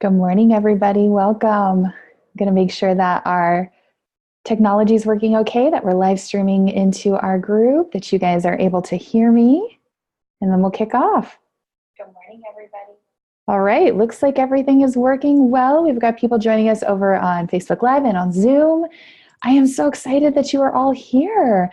Good morning, everybody. Welcome. I'm going to make sure that our technology is working okay, that we're live streaming into our group, that you guys are able to hear me, and then we'll kick off. Good morning, everybody. All right. Looks like everything is working well. We've got people joining us over on Facebook Live and on Zoom. I am so excited that you are all here.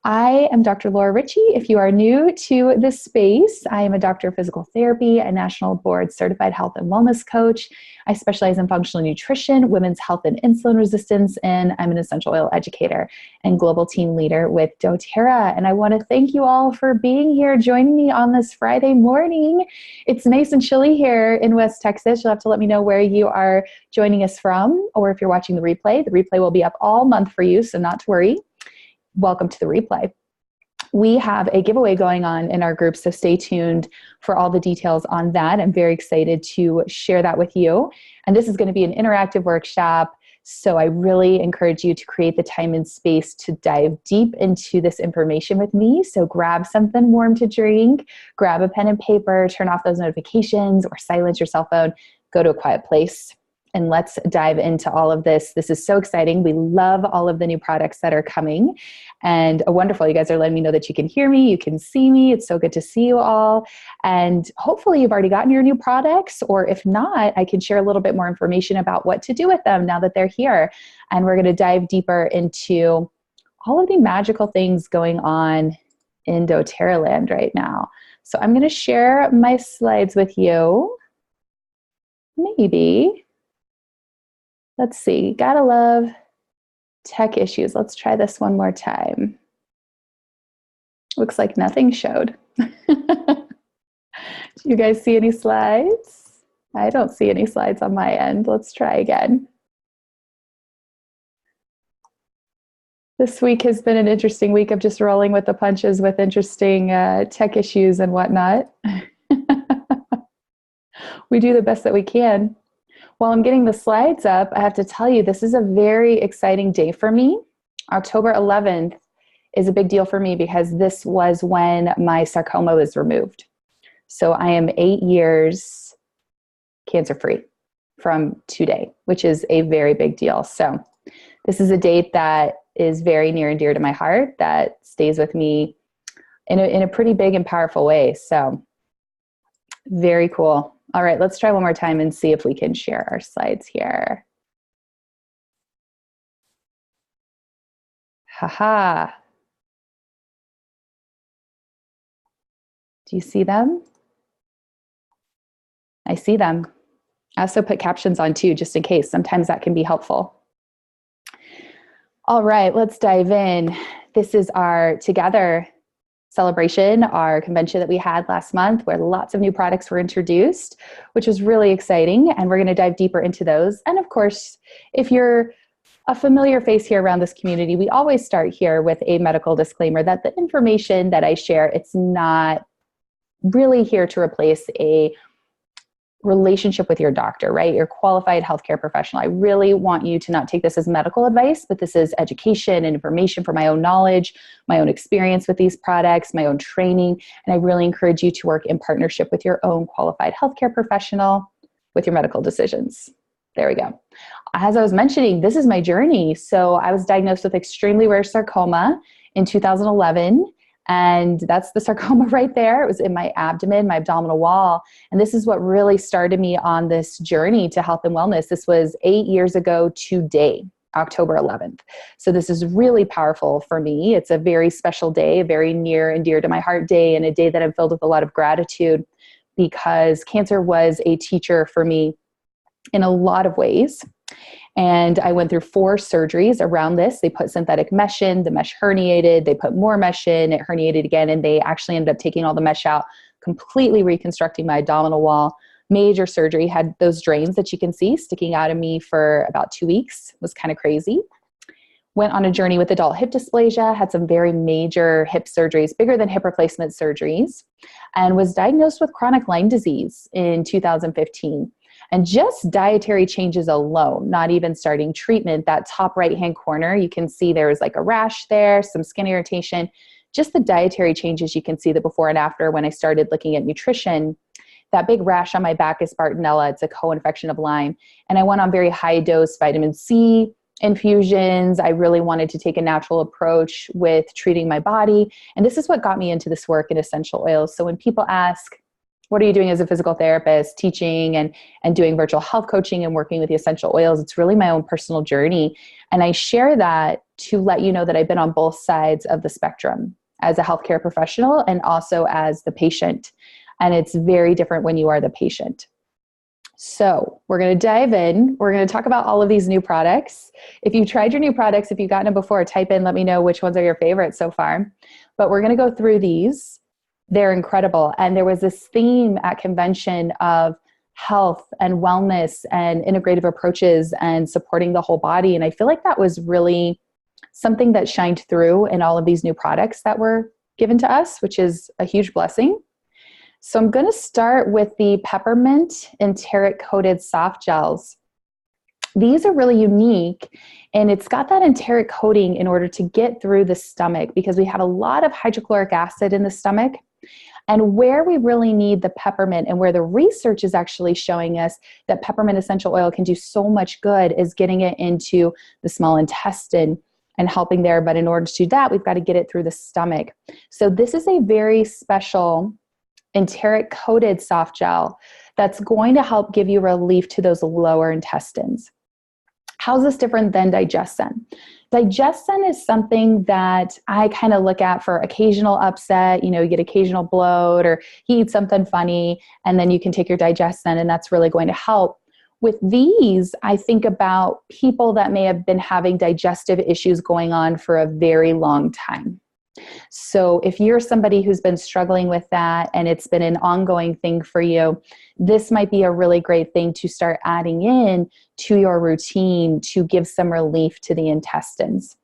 I am Dr. Laura Ricci. If you are new to this space, I am a doctor of physical therapy, a national board certified health and wellness coach. I specialize in functional nutrition, women's health and insulin resistance, and I'm an essential oil educator and global team leader with doTERRA. And I want to thank you all for being here, joining me on this Friday morning. It's nice and chilly here in West Texas. You'll have to let me know where you are joining us from, or if you're watching the replay. The replay will be up all month for you, so not to worry. Welcome to the replay. We have a giveaway going on in our group, so stay tuned for all the details on that. I'm very excited to share that with you. And this is going to be an interactive workshop, so I really encourage you to create the time and space to dive deep into this information with me. So grab something warm to drink, grab a pen and paper, turn off those notifications or silence your cell phone, go to a quiet place. And let's dive into all of this. This is so exciting. We love all of the new products that are coming. And wonderful, you guys are letting me know that you can hear me, you can see me. It's so good to see you all. And hopefully you've already gotten your new products, or if not, I can share a little bit more information about what to do with them now that they're here. And we're going to dive deeper into all of the magical things going on in doTERRA land right now. So I'm going to share my slides with you. Maybe. Let's see, gotta love tech issues. Let's try this one more time. Looks like nothing showed. Do you guys see any slides? I don't see any slides on my end. Let's try again. This week has been an interesting week of just rolling with the punches with interesting tech issues and whatnot. We do the best that we can. While I'm getting the slides up, I have to tell you, this is a very exciting day for me. October 11th is a big deal for me because this was when my sarcoma was removed. So I am 8 years cancer-free from today, which is a very big deal. So this is a date that is very near and dear to my heart, that stays with me in a pretty big and powerful way. So very cool. All right, let's try one more time and see if we can share our slides here. Haha. Do you see them? I see them. I also put captions on too, just in case. Sometimes that can be helpful. All right, let's dive in. This is our Together celebration, our convention that we had last month, where lots of new products were introduced, which was really exciting. And we're going to dive deeper into those. And of course, if you're a familiar face here around this community, we always start here with a medical disclaimer that the information that I share, it's not really here to replace a relationship with your doctor, right? Your qualified healthcare professional. I really want you to not take this as medical advice, but this is education and information for my own knowledge, my own experience with these products, my own training. And I really encourage you to work in partnership with your own qualified healthcare professional with your medical decisions. There we go. As I was mentioning, this is my journey. So I was diagnosed with extremely rare sarcoma in 2011. And that's the sarcoma right there. It was in my abdomen, my abdominal wall. And this is what really started me on this journey to health and wellness. This was 8 years ago today, October 11th. So this is really powerful for me. It's a very special day, a very near and dear to my heart day, and a day that I'm filled with a lot of gratitude because cancer was a teacher for me in a lot of ways. And I went through 4 surgeries around this. They put synthetic mesh in, the mesh herniated, they put more mesh in, it herniated again, and they actually ended up taking all the mesh out, completely reconstructing my abdominal wall. Major surgery, had those drains that you can see sticking out of me for about 2 weeks. It was kind of crazy. Went on a journey with adult hip dysplasia, had some very major hip surgeries, bigger than hip replacement surgeries, and was diagnosed with chronic Lyme disease in 2015. And just dietary changes alone, not even starting treatment, that top right-hand corner, you can see there was like a rash there, some skin irritation. Just the dietary changes, you can see the before and after when I started looking at nutrition that big rash on my back is Bartonella. It's a co-infection of Lyme. And I went on very high dose vitamin C infusions. I really wanted to take a natural approach with treating my body. And this is what got me into this work in essential oils. So when people ask, what are you doing as a physical therapist, teaching and doing virtual health coaching and working with the essential oils? It's really my own personal journey. And I share that to let you know that I've been on both sides of the spectrum as a healthcare professional and also as the patient. And it's very different when you are the patient. So we're going to dive in. We're going to talk about all of these new products. If you've tried your new products, if you've gotten them before, type in, let me know which ones are your favorites so far. But we're going to go through these. They're incredible. And there was this theme at convention of health and wellness and integrative approaches and supporting the whole body. And I feel like that was really something that shined through in all of these new products that were given to us, which is a huge blessing. So I'm going to start with the peppermint enteric coated soft gels. These are really unique, and it's got that enteric coating in order to get through the stomach because we have a lot of hydrochloric acid in the stomach. And where we really need the peppermint and where the research is actually showing us that peppermint essential oil can do so much good is getting it into the small intestine and helping there. But in order to do that, we've got to get it through the stomach. So this is a very special enteric coated soft gel that's going to help give you relief to those lower intestines. How's this different than Digestin? Digestin is something that I kind of look at for occasional upset. You get occasional bloat or you eat something funny, and then you can take your Digestin, and that's really going to help. With these, I think about people that may have been having digestive issues going on for a very long time. So if you're somebody who's been struggling with that and it's been an ongoing thing for you, this might be a really great thing to start adding in to your routine to give some relief to the intestines.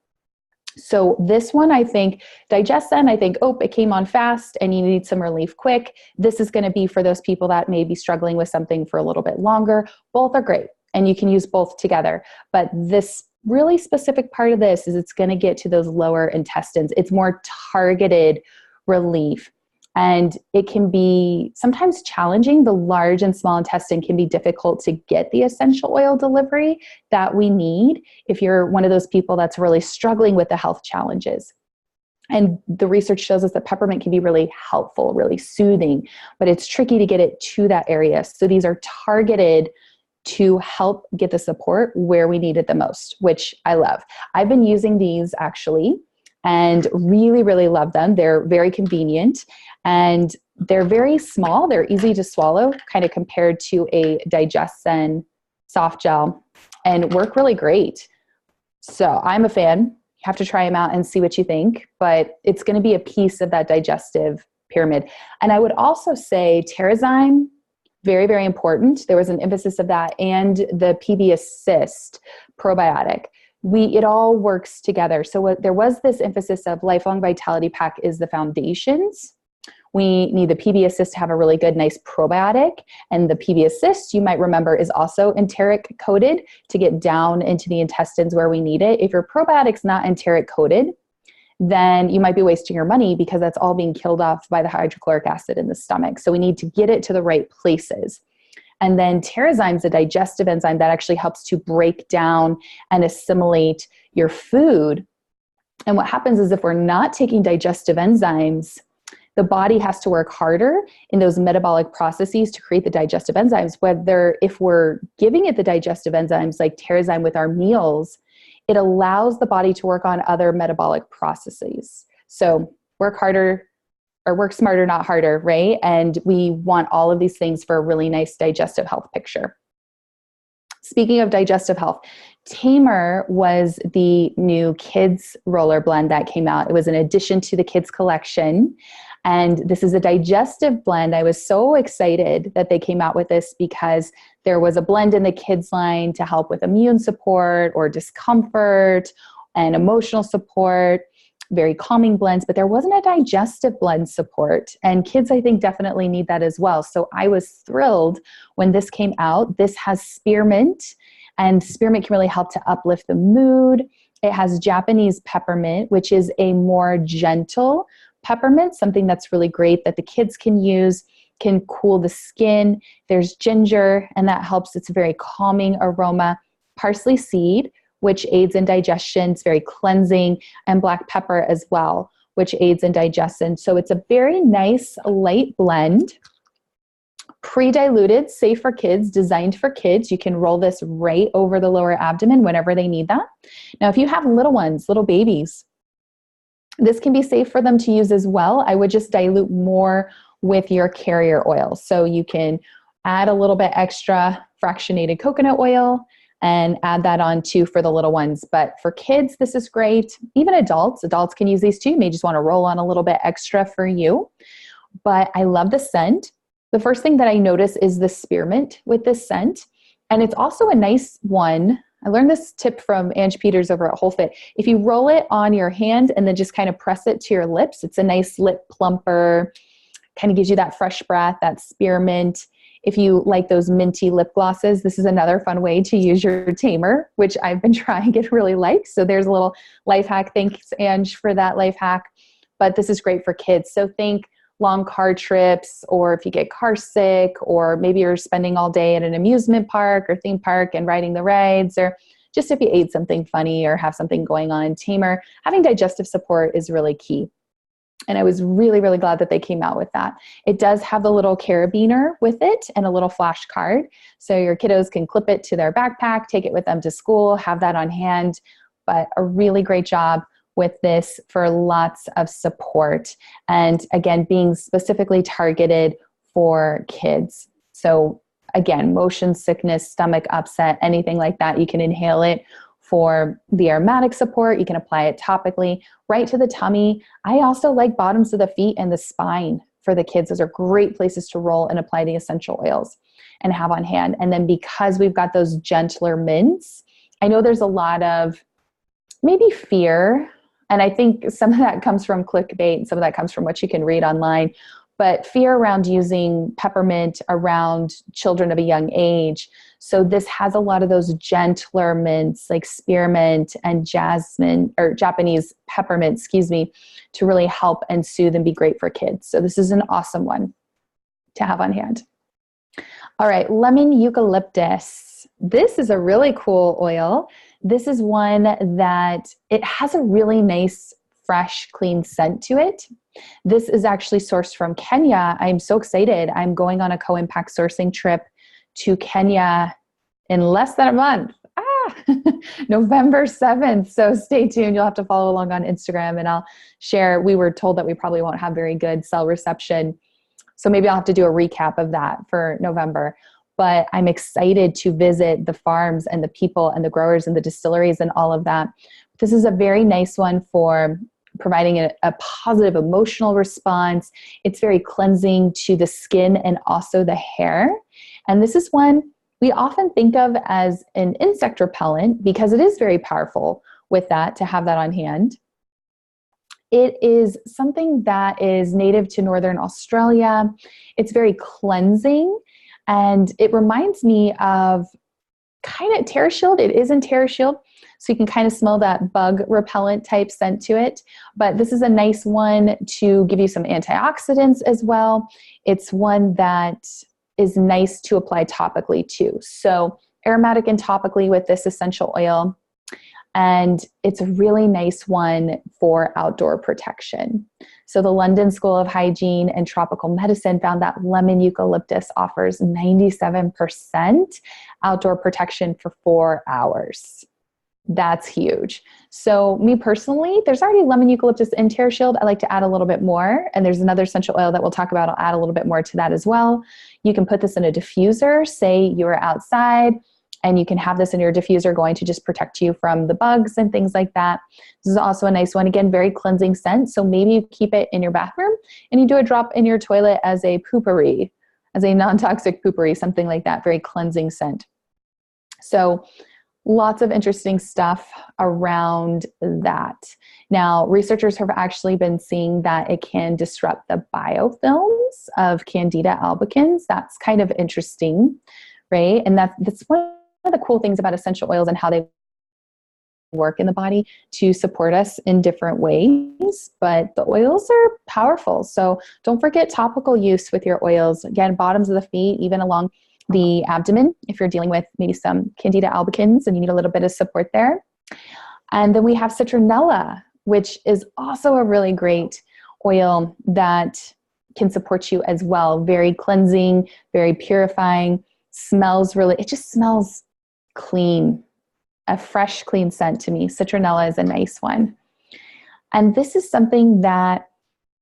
So this one, I think, Digestin, I think, it came on fast and you need some relief quick. This is going to be for those people that may be struggling with something for a little bit longer. Both are great, and you can use both together. But this really specific part of this is it's going to get to those lower intestines. It's more targeted relief. And it can be sometimes challenging. The large and small intestine can be difficult to get the essential oil delivery that we need if you're one of those people that's really struggling with the health challenges. And the research shows us that peppermint can be really helpful, really soothing, but it's tricky to get it to that area. So these are targeted to help get the support where we need it the most, which I love. I've been using these actually and really, really love them. They're very convenient and they're very small. They're easy to swallow, kind of compared to a Digestin soft gel, and work really great. So I'm a fan. You have to try them out and see what you think, but it's going to be a piece of that digestive pyramid. And I would also say Terrazyme, very, very important. There was an emphasis of that, and the PB Assist probiotic. It all works together. So there was this emphasis of Lifelong Vitality Pack is the foundations. We need the PB Assist to have a really good, nice probiotic. And the PB Assist, you might remember, is also enteric coated to get down into the intestines where we need it. If your probiotic's not enteric coated, then you might be wasting your money because that's all being killed off by the hydrochloric acid in the stomach. So we need to get it to the right places. And then Terrazyme is a digestive enzyme that actually helps to break down and assimilate your food. And what happens is if we're not taking digestive enzymes, the body has to work harder in those metabolic processes to create the digestive enzymes. Whether if we're giving it the digestive enzymes like Terrazyme with our meals, it allows the body to work on other metabolic processes. So work harder or work smarter, not harder, right? And we want all of these things for a really nice digestive health picture. Speaking of digestive health, Tamer was the new kids roller blend that came out. It was an addition to the kids collection. And this is a digestive blend. I was so excited that they came out with this because there was a blend in the kids line to help with immune support or discomfort and emotional support, very calming blends, but there wasn't a digestive blend support. And kids, I think, definitely need that as well. So I was thrilled when this came out. This has spearmint, and spearmint can really help to uplift the mood. It has Japanese peppermint, which is a more gentle peppermint, something that's really great that the kids can use. can cool the skin. There's ginger, and that helps. It's a very calming aroma. Parsley seed, which aids in digestion. It's very cleansing, and black pepper as well, which aids in digestion. So it's a very nice light blend. Pre-diluted, safe for kids, designed for kids. You can roll this right over the lower abdomen whenever they need that. Now, if you have little ones, little babies, this can be safe for them to use as well. I would just dilute more with your carrier oil. So you can add a little bit extra fractionated coconut oil and add that on too for the little ones. But for kids, this is great. Even adults can use these too. You may just want to roll on a little bit extra for you. But I love the scent. The first thing that I notice is the spearmint with this scent. And it's also a nice one. I learned this tip from Ange Peters over at WholeFit. If you roll it on your hand and then just kind of press it to your lips, it's a nice lip plumper, kind of gives you that fresh breath, that spearmint. If you like those minty lip glosses, this is another fun way to use your tamer, which I've been trying and really like. So there's a little life hack. Thanks, Ange, for that life hack. But this is great for kids. So think long car trips, or if you get car sick, or maybe you're spending all day at an amusement park or theme park and riding the rides, or just if you ate something funny or have something going on. Tamer, having digestive support is really key. And I was really, really glad that they came out with that. It does have the little carabiner with it and a little flash card. So your kiddos can clip it to their backpack, take it with them to school, have that on hand. But a really great job with this for lots of support. And again, being specifically targeted for kids. So again, motion sickness, stomach upset, anything like that, you can inhale it. For the aromatic support, you can apply it topically right to the tummy. I also like bottoms of the feet and the spine for the kids. Those are great places to roll and apply the essential oils and have on hand. And then because we've got those gentler mints, I know there's a lot of maybe fear. And I think some of that comes from clickbait and some of that comes from what you can read online. But fear around using peppermint around children of a young age. So this has a lot of those gentler mints like spearmint and jasmine, or Japanese peppermint, to really help and soothe and be great for kids. So this is an awesome one to have on hand. All right, lemon eucalyptus. This is a really cool oil. This is one that it has a really nice, fresh, clean scent to it. This is actually sourced from Kenya. I'm so excited. I'm going on a co-impact sourcing trip to Kenya in less than a month. November 7th. So stay tuned. You'll have to follow along on Instagram and I'll share. We were told that we probably won't have very good cell reception. So maybe I'll have to do a recap of that for November. But I'm excited to visit the farms and the people and the growers and the distilleries and all of that. This is a very nice one for providing a positive emotional response. It's very cleansing to the skin and also the hair. And this is one we often think of as an insect repellent because it is very powerful with that, to have that on hand. It is something that is native to Northern Australia. It's very cleansing, and it reminds me of kind of TerraShield. It is in TerraShield, so you can kind of smell that bug repellent type scent to it. But this is a nice one to give you some antioxidants as well. It's one that is nice to apply topically too. So aromatic and topically with this essential oil. And it's a really nice one for outdoor protection. So the London School of Hygiene and Tropical Medicine found that lemon eucalyptus offers 97% outdoor protection for 4 hours. That's huge. So me personally, there's already lemon eucalyptus in TerraShield. I like to add a little bit more. And there's another essential oil that we'll talk about. I'll add a little bit more to that as well. You can put this in a diffuser. Say you're outside and you can have this in your diffuser going to just protect you from the bugs and things like that. This is also a nice one. Again, very cleansing scent. So maybe you keep it in your bathroom and you do a drop in your toilet as a poopery, as a non-toxic poopery, something like that. Very cleansing scent. So lots of interesting stuff around that. Now, researchers have actually been seeing that it can disrupt the biofilms of Candida albicans. That's kind of interesting, right? And that's one of the cool things about essential oils and how they work in the body to support us in different ways, but the oils are powerful. So don't forget topical use with your oils. Again, bottoms of the feet, even along the abdomen, if you're dealing with maybe some Candida albicans and you need a little bit of support there. And then we have citronella, which is also a really great oil that can support you as well. Very cleansing, very purifying, smells really, it just smells clean, a fresh, clean scent to me. Citronella is a nice one. And this is something that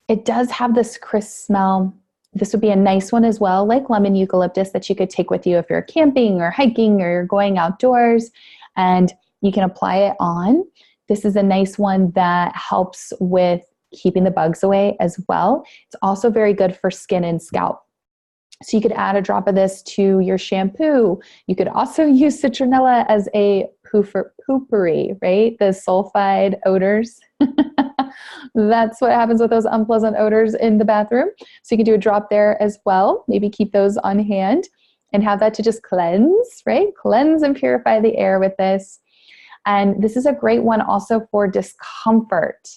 it does have this crisp smell. This would be a nice one as well, like lemon eucalyptus, that you could take with you if you're camping or hiking or you're going outdoors, and you can apply it on. This is a nice one that helps with keeping the bugs away as well. It's also very good for skin and scalp. So you could add a drop of this to your shampoo. You could also use citronella as a poopery, right? The sulfide odors. That's what happens with those unpleasant odors in the bathroom. So you can do a drop there as well. Maybe keep those on hand and have that to just cleanse, right? Cleanse and purify the air with this. And this is a great one also for discomfort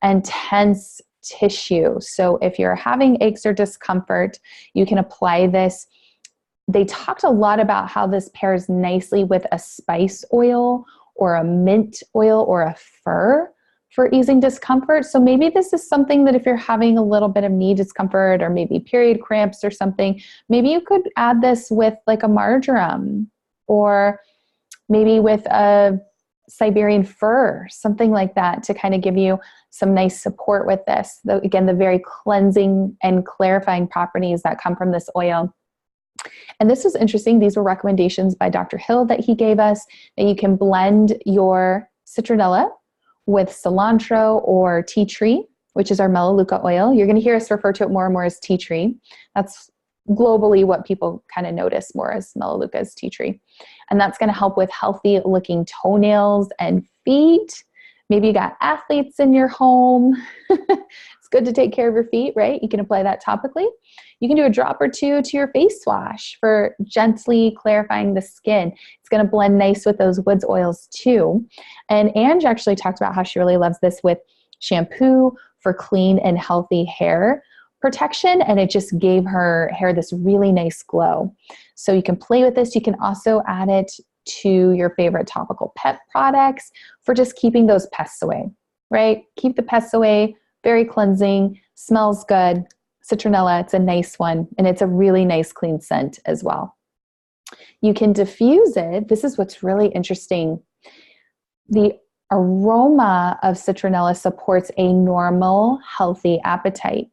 and tense tissue. So if you're having aches or discomfort, you can apply this. They talked a lot about how this pairs nicely with a spice oil or a mint oil or a fir for easing discomfort. So maybe this is something that if you're having a little bit of knee discomfort or maybe period cramps or something, maybe you could add this with like a marjoram or maybe with a Siberian fir, something like that, to kind of give you some nice support with this. Again, the very cleansing and clarifying properties that come from this oil. And this was interesting. These were recommendations by Dr. Hill that he gave us, that you can blend your citronella with cilantro or tea tree, which is our melaleuca oil. You're going to hear us refer to it more and more as tea tree. That's globally what people kind of notice more as melaleuca as tea tree. And that's going to help with healthy looking toenails and feet. Maybe you got athletes in your home. It's good to take care of your feet, right? You can apply that topically. You can do a drop or two to your face wash for gently clarifying the skin. It's going to blend nice with those woods oils too. And Ange actually talked about how she really loves this with shampoo for clean and healthy hair protection, and it just gave her hair this really nice glow. So you can play with this. You can also add it to your favorite topical pet products for just keeping those pests away, right? Keep the pests away, very cleansing, smells good. Citronella, it's a nice one, and it's a really nice clean scent as well. You can diffuse it. This is what's really interesting. The aroma of citronella supports a normal, healthy appetite.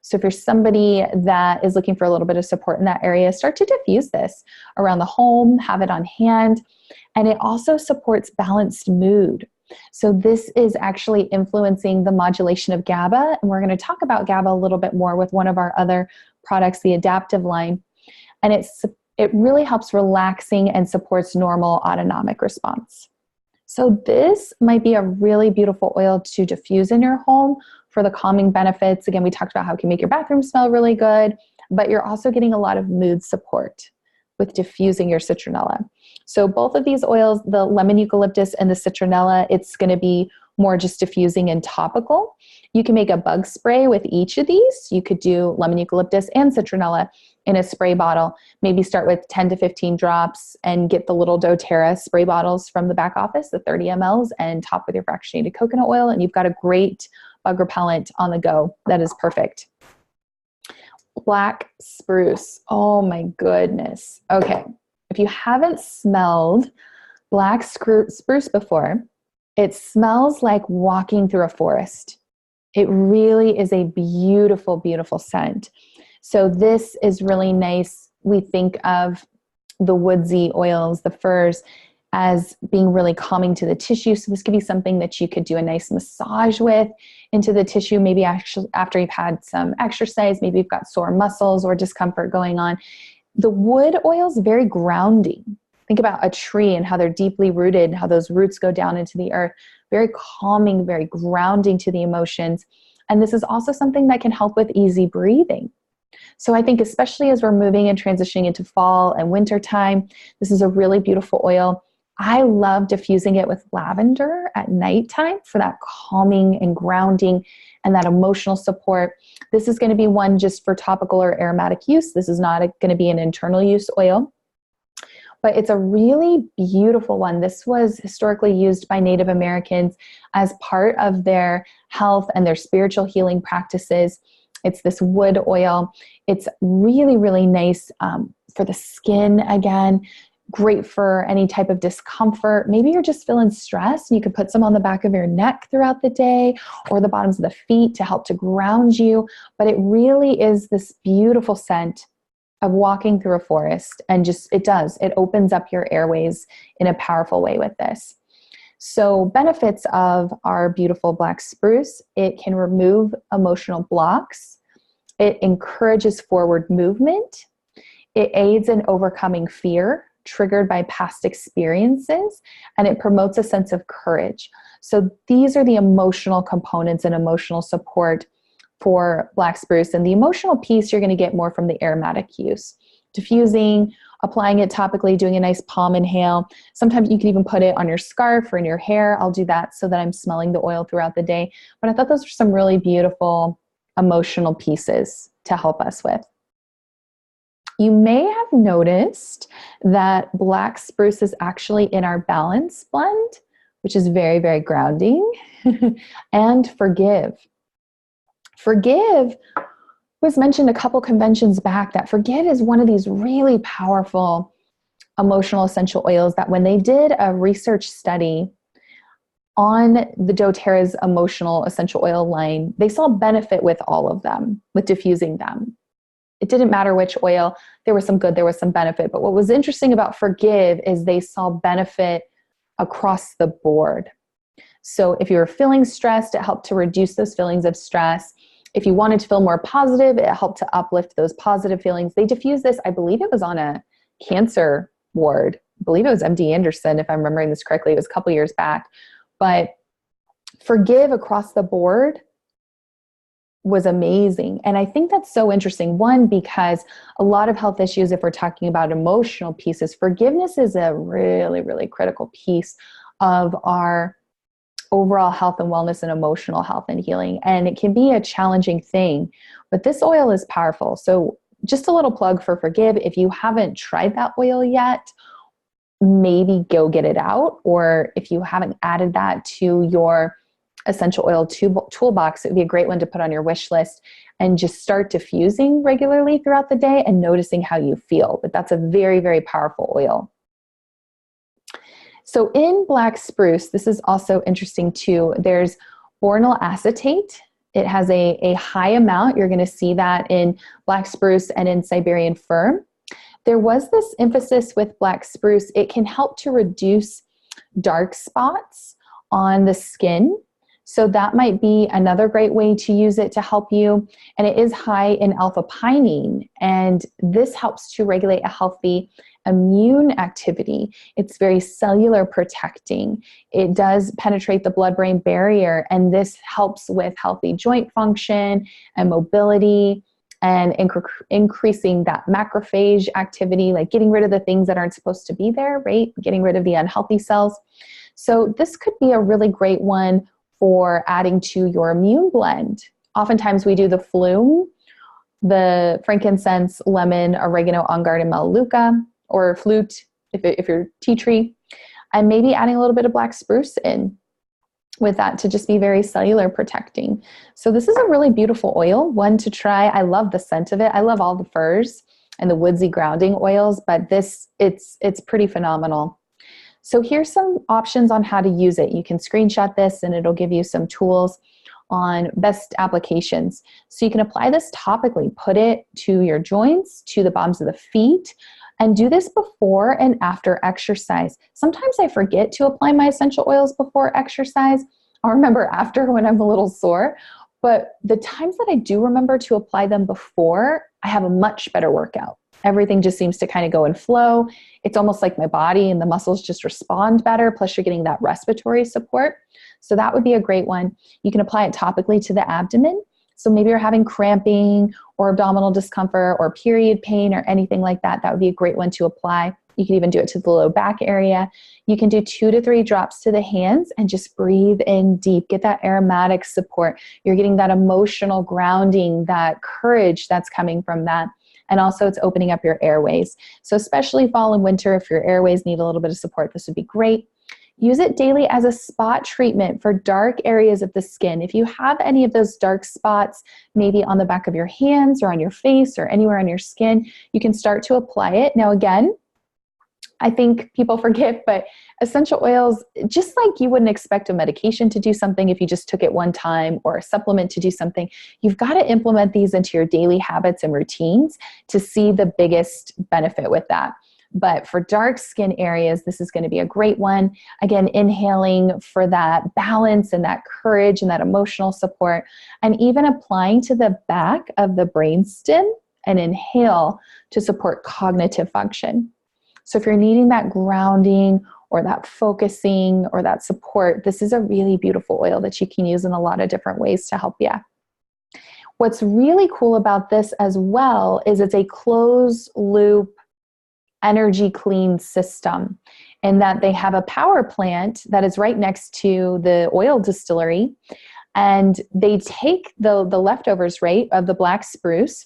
So if you're somebody that is looking for a little bit of support in that area, start to diffuse this around the home, have it on hand. And it also supports balanced mood. So this is actually influencing the modulation of GABA. And we're going to talk about GABA a little bit more with one of our other products, the Adaptive line. And it really helps relaxing and supports normal autonomic response. So this might be a really beautiful oil to diffuse in your home for the calming benefits. Again, we talked about how it can make your bathroom smell really good, but you're also getting a lot of mood support with diffusing your citronella. So both of these oils, the lemon eucalyptus and the citronella, it's going to be more just diffusing and topical. You can make a bug spray with each of these. You could do lemon eucalyptus and citronella in a spray bottle. Maybe start with 10 to 15 drops and get the little doTERRA spray bottles from the back office, the 30 mLs, and top with your fractionated coconut oil, and you've got a great bug repellent on the go. That is perfect. Black spruce. Oh my goodness. Okay. If you haven't smelled black spruce before, it smells like walking through a forest. It really is a beautiful, beautiful scent. So this is really nice. We think of the woodsy oils, the firs, as being really calming to the tissue. So this could be something that you could do a nice massage with into the tissue, maybe actually after you've had some exercise, maybe you've got sore muscles or discomfort going on. The wood oil is very grounding. Think about a tree and how they're deeply rooted, how those roots go down into the earth. Very calming, very grounding to the emotions. And this is also something that can help with easy breathing. So I think especially as we're moving and transitioning into fall and winter time, this is a really beautiful oil I love diffusing it with lavender at nighttime for that calming and grounding and that emotional support. This is going to be one just for topical or aromatic use. This is not going to be an internal use oil, but it's a really beautiful one. This was historically used by Native Americans as part of their health and their spiritual healing practices. It's this wood oil. It's really, really nice for the skin again. Great for any type of discomfort. Maybe you're just feeling stressed and you could put some on the back of your neck throughout the day or the bottoms of the feet to help to ground you. But it really is this beautiful scent of walking through a forest, and it opens up your airways in a powerful way with this. So benefits of our beautiful black spruce: it can remove emotional blocks. It encourages forward movement. It aids in overcoming fear triggered by past experiences, and it promotes a sense of courage. So these are the emotional components and emotional support for black spruce. And the emotional piece you're going to get more from the aromatic use. Diffusing, applying it topically, doing a nice palm inhale. Sometimes you can even put it on your scarf or in your hair. I'll do that so that I'm smelling the oil throughout the day. But I thought those were some really beautiful emotional pieces to help us with. You may have noticed that black spruce is actually in our balance blend, which is very, very grounding. And forgive. Forgive was mentioned a couple conventions back, that forgive is one of these really powerful emotional essential oils that when they did a research study on the doTERRA's emotional essential oil line, they saw benefit with all of them, with diffusing them. It didn't matter which oil. There was some good, there was some benefit. But what was interesting about forgive is they saw benefit across the board. So if you were feeling stressed, it helped to reduce those feelings of stress. If you wanted to feel more positive, it helped to uplift those positive feelings. They diffused this, I believe it was on a cancer ward. I believe it was MD Anderson, if I'm remembering this correctly. It was a couple years back. But forgive across the board was amazing. And I think that's so interesting. One, because a lot of health issues, if we're talking about emotional pieces, forgiveness is a really, really critical piece of our overall health and wellness and emotional health and healing. And it can be a challenging thing, but this oil is powerful. So just a little plug for forgive. If you haven't tried that oil yet, maybe go get it out. Or if you haven't added that to your essential oil toolbox, it would be a great one to put on your wish list and just start diffusing regularly throughout the day and noticing how you feel. But that's a very, very powerful oil. So in black spruce, this is also interesting too. There's boronal acetate. It has a high amount. You're going to see that in black spruce and in Siberian fir. There was this emphasis with black spruce. It can help to reduce dark spots on the skin. So that might be another great way to use it to help you. And it is high in alpha-pinene, and this helps to regulate a healthy immune activity. It's very cellular protecting. It does penetrate the blood-brain barrier, and this helps with healthy joint function and mobility and increasing that macrophage activity, like getting rid of the things that aren't supposed to be there, right? Getting rid of the unhealthy cells. So this could be a really great one for adding to your immune blend. Oftentimes we do the flume, the frankincense, lemon, oregano, on guard, and melaleuca, or flute if you're tea tree, and maybe adding a little bit of black spruce in with that to just be very cellular protecting. So this is a really beautiful oil, one to try. I love the scent of it. I love all the firs and the woodsy grounding oils, but this, it's pretty phenomenal. So here's some options on how to use it. You can screenshot this and it'll give you some tools on best applications. So you can apply this topically, put it to your joints, to the bottoms of the feet, and do this before and after exercise. Sometimes I forget to apply my essential oils before exercise. I'll remember after when I'm a little sore, but the times that I do remember to apply them before, I have a much better workout. Everything just seems to kind of go and flow. It's almost like my body and the muscles just respond better. Plus you're getting that respiratory support. So that would be a great one. You can apply it topically to the abdomen. So maybe you're having cramping or abdominal discomfort or period pain or anything like that. That would be a great one to apply. You can even do it to the low back area. You can do 2 to 3 drops to the hands and just breathe in deep. Get that aromatic support. You're getting that emotional grounding, that courage that's coming from that. And also it's opening up your airways. So especially fall and winter, if your airways need a little bit of support, this would be great. Use it daily as a spot treatment for dark areas of the skin. If you have any of those dark spots, maybe on the back of your hands or on your face or anywhere on your skin, you can start to apply it. Now, again, I think people forget, but essential oils, just like you wouldn't expect a medication to do something if you just took it one time, or a supplement to do something, you've got to implement these into your daily habits and routines to see the biggest benefit with that. But for dark skin areas, this is going to be a great one. Again, inhaling for that balance and that courage and that emotional support, and even applying to the back of the brainstem and inhale to support cognitive function. So if you're needing that grounding or that focusing or that support, this is a really beautiful oil that you can use in a lot of different ways to help you. What's really cool about this as well is it's a closed loop energy clean system, in that they have a power plant that is right next to the oil distillery, and they take the leftovers, right, of the black spruce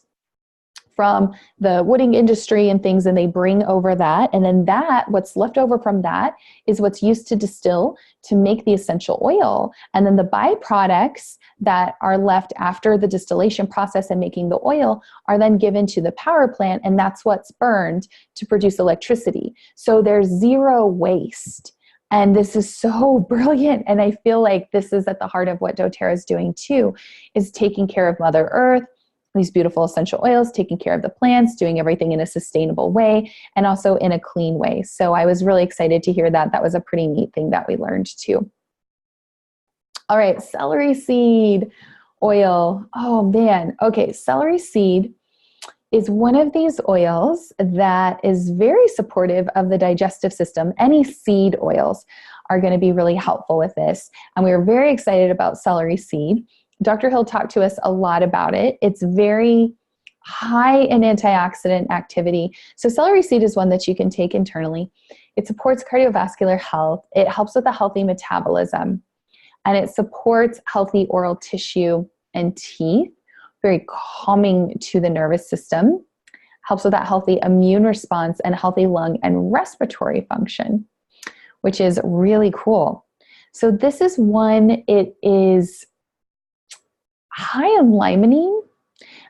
from the wooding industry and things, and they bring over that, and then that, what's left over from that, is what's used to distill to make the essential oil. And then the byproducts that are left after the distillation process and making the oil are then given to the power plant, and that's what's burned to produce electricity. So there's zero waste. And this is so brilliant. And I feel like this is at the heart of what doTERRA is doing too, is taking care of Mother Earth, these beautiful essential oils, taking care of the plants, doing everything in a sustainable way, and also in a clean way. So I was really excited to hear that. That was a pretty neat thing that we learned too. All right, celery seed oil. Oh man. Okay, celery seed is one of these oils that is very supportive of the digestive system. Any seed oils are going to be really helpful with this. And we were very excited about celery seed. Dr. Hill talked to us a lot about it. It's very high in antioxidant activity. So celery seed is one that you can take internally. It supports cardiovascular health. It helps with a healthy metabolism. And it supports healthy oral tissue and teeth, very calming to the nervous system. Helps with that healthy immune response and healthy lung and respiratory function, which is really cool. So this is one, it is high in limonene.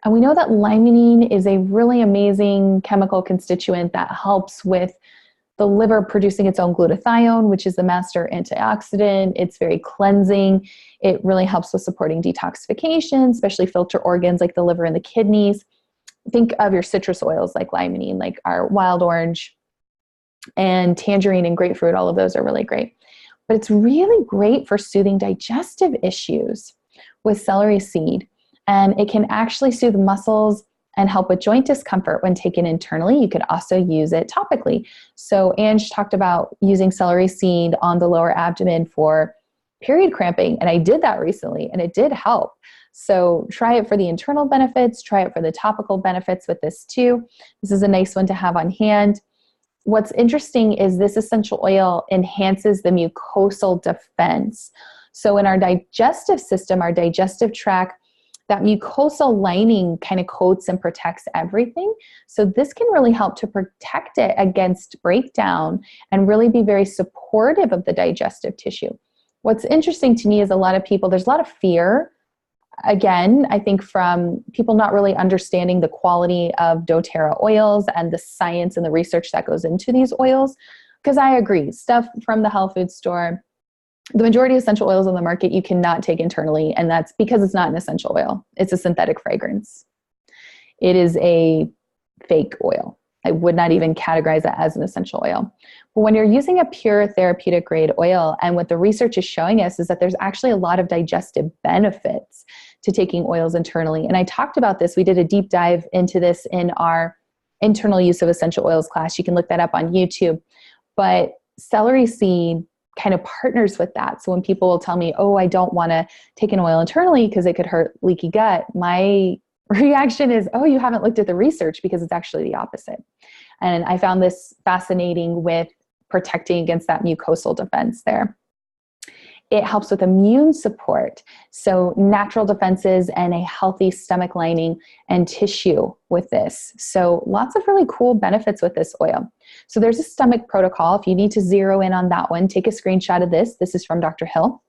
And we know that limonene is a really amazing chemical constituent that helps with the liver producing its own glutathione, which is the master antioxidant. It's very cleansing. It really helps with supporting detoxification, especially filter organs like the liver and the kidneys. Think of your citrus oils like limonene, like our wild orange and tangerine and grapefruit. All of those are really great. But it's really great for soothing digestive issues with celery seed. And it can actually soothe muscles and help with joint discomfort when taken internally. You could also use it topically. So Ange talked about using celery seed on the lower abdomen for period cramping. And I did that recently and it did help. So try it for the internal benefits, try it for the topical benefits with this too. This is a nice one to have on hand. What's interesting is this essential oil enhances the mucosal defense. So in our digestive system, our digestive tract, that mucosal lining kind of coats and protects everything. So this can really help to protect it against breakdown and really be very supportive of the digestive tissue. What's interesting to me is there's a lot of fear. Again, I think from people not really understanding the quality of doTERRA oils and the science and the research that goes into these oils. Because I agree, stuff from the health food store, the majority of essential oils on the market you cannot take internally, and that's because it's not an essential oil. It's a synthetic fragrance. It is a fake oil. I would not even categorize it as an essential oil. But when you're using a pure therapeutic grade oil, and what the research is showing us is that there's actually a lot of digestive benefits to taking oils internally. And I talked about this. We did a deep dive into this in our internal use of essential oils class. You can look that up on YouTube. But celery seed kind of partners with that. So when people will tell me, oh, I don't want to take an oil internally because it could hurt leaky gut, my reaction is, oh, you haven't looked at the research, because it's actually the opposite. And I found this fascinating with protecting against that mucosal defense there. It helps with immune support, so natural defenses and a healthy stomach lining and tissue with this. So lots of really cool benefits with this oil. So there's a stomach protocol. If you need to zero in on that one, take a screenshot of this. This is from Dr. Hill.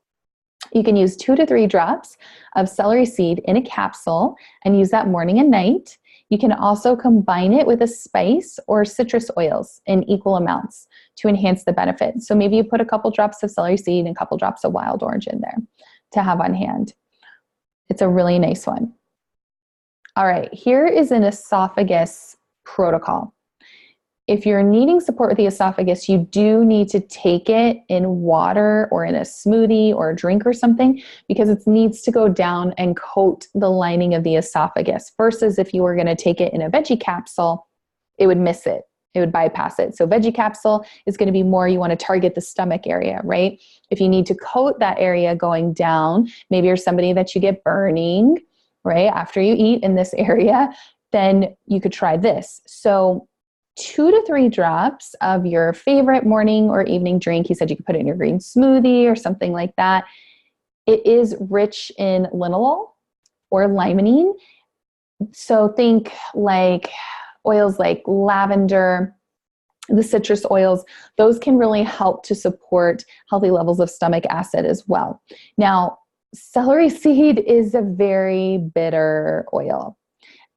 You can use 2 to 3 drops of celery seed in a capsule and use that morning and night. You can also combine it with a spice or citrus oils in equal amounts to enhance the benefit. So maybe you put a couple drops of celery seed and a couple drops of wild orange in there to have on hand. It's a really nice one. All right, here is an esophagus protocol. If you're needing support with the esophagus, you do need to take it in water or in a smoothie or a drink or something, because it needs to go down and coat the lining of the esophagus, versus if you were going to take it in a veggie capsule, it would miss it. It would bypass it. So veggie capsule is going to be more, you want to target the stomach area, right? If you need to coat that area going down, maybe you're somebody that you get burning, right, after you eat in this area, then you could try this. So 2 to 3 drops of your favorite morning or evening drink. He said you could put it in your green smoothie or something like that. It is rich in linalool or limonene. So think like oils like lavender, the citrus oils. Those can really help to support healthy levels of stomach acid as well. Now, celery seed is a very bitter oil.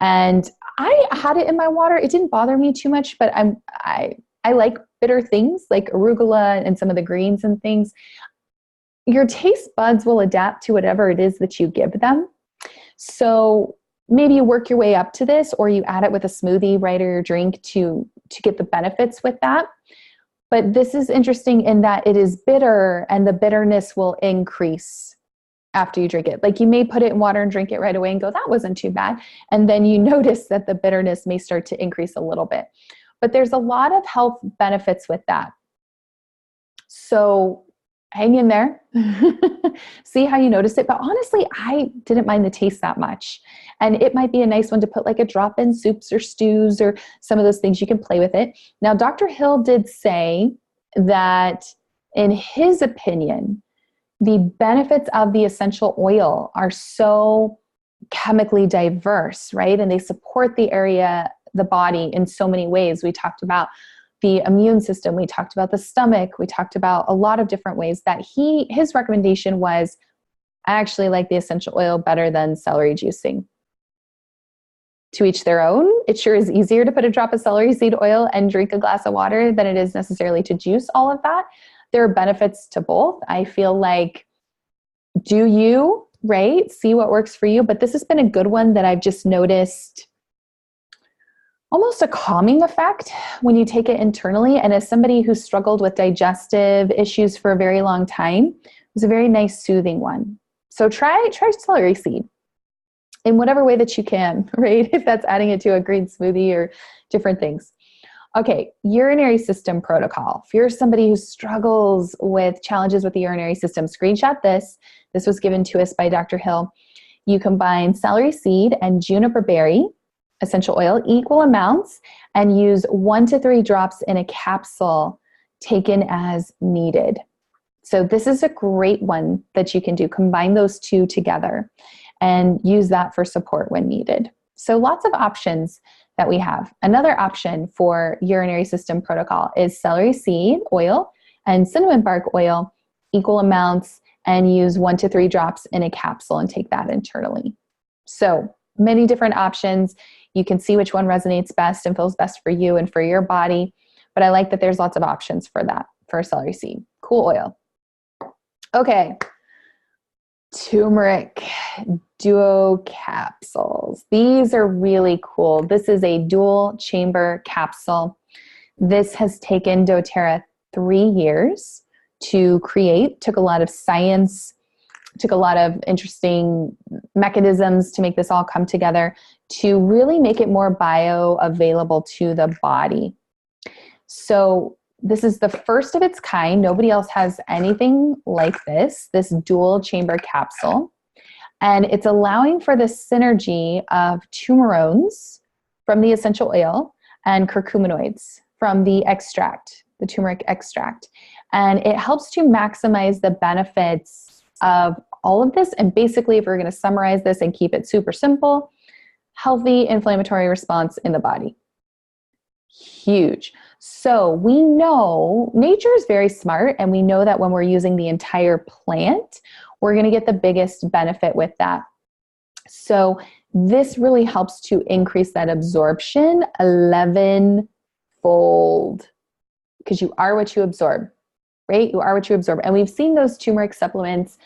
And I had it in my water. It didn't bother me too much, but I like bitter things like arugula and some of the greens and things. Your taste buds will adapt to whatever it is that you give them. So maybe you work your way up to this, or you add it with a smoothie, right, or your drink to get the benefits with that. But this is interesting in that it is bitter, and the bitterness will increase after you drink it. Like you may put it in water and drink it right away and go, that wasn't too bad. And then you notice that the bitterness may start to increase a little bit. But there's a lot of health benefits with that. So hang in there, see how you notice it. But honestly, I didn't mind the taste that much. And it might be a nice one to put like a drop in soups or stews or some of those things. You can play with it. Now, Dr. Hill did say that in his opinion, the benefits of the essential oil are so chemically diverse, right? And they support the area, the body in so many ways. We talked about the immune system. We talked about the stomach. We talked about a lot of different ways that his recommendation was, I actually like the essential oil better than celery juicing. To each their own. It sure is easier to put a drop of celery seed oil and drink a glass of water than it is necessarily to juice all of that. There are benefits to both. I feel like, do you, right? See what works for you. But this has been a good one that I've just noticed almost a calming effect when you take it internally. And as somebody who struggled with digestive issues for a very long time, it was a very nice soothing one. So try celery seed in whatever way that you can, right? If that's adding it to a green smoothie or different things. Okay, urinary system protocol. If you're somebody who struggles with challenges with the urinary system, screenshot this. This was given to us by Dr. Hill. You combine celery seed and juniper berry essential oil, equal amounts, and use 1 to 3 drops in a capsule taken as needed. So this is a great one that you can do. Combine those two together and use that for support when needed. So lots of options that we have. Another option for urinary system protocol is celery seed oil and cinnamon bark oil, equal amounts, and use 1 to 3 drops in a capsule and take that internally. So many different options. You can see which one resonates best and feels best for you and for your body. But I like that there's lots of options for that, for celery seed. Cool oil. Okay. Turmeric duo capsules. These are really cool. This is a dual chamber capsule. This has taken doTERRA 3 years to create. Took a lot of science, took a lot of interesting mechanisms to make this all come together to really make it more bioavailable to the body. So this is the first of its kind. Nobody else has anything like this dual chamber capsule. And it's allowing for the synergy of turmerones from the essential oil and curcuminoids from the extract, the turmeric extract. And it helps to maximize the benefits of all of this. And basically, if we're going to summarize this and keep it super simple, healthy inflammatory response in the body. Huge. So we know nature is very smart, and we know that when we're using the entire plant, we're going to get the biggest benefit with that. So this really helps to increase that absorption 11-fold, because you are what you absorb, right? You are what you absorb. And we've seen those turmeric supplements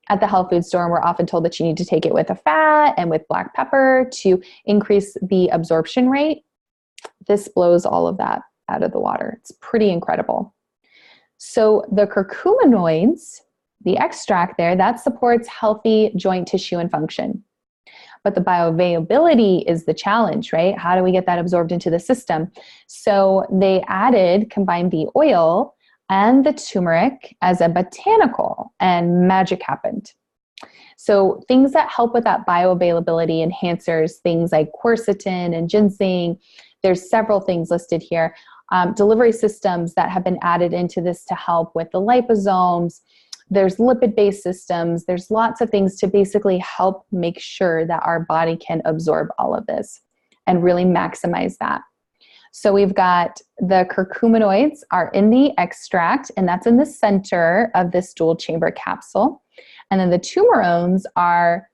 at the health food store, and we're often told that you need to take it with a fat and with black pepper to increase the absorption rate. This blows all of that out of the water. It's pretty incredible. So the curcuminoids, the extract there, that supports healthy joint tissue and function. But the bioavailability is the challenge, right? How do we get that absorbed into the system? So they combined the oil and the turmeric as a botanical, and magic happened. So things that help with that bioavailability enhancers, things like quercetin and ginseng, there's several things listed here. Delivery systems that have been added into this to help with the liposomes. There's lipid-based systems. There's lots of things to basically help make sure that our body can absorb all of this and really maximize that. So we've got the curcuminoids are in the extract, and that's in the center of this dual chamber capsule. And then the turmerones are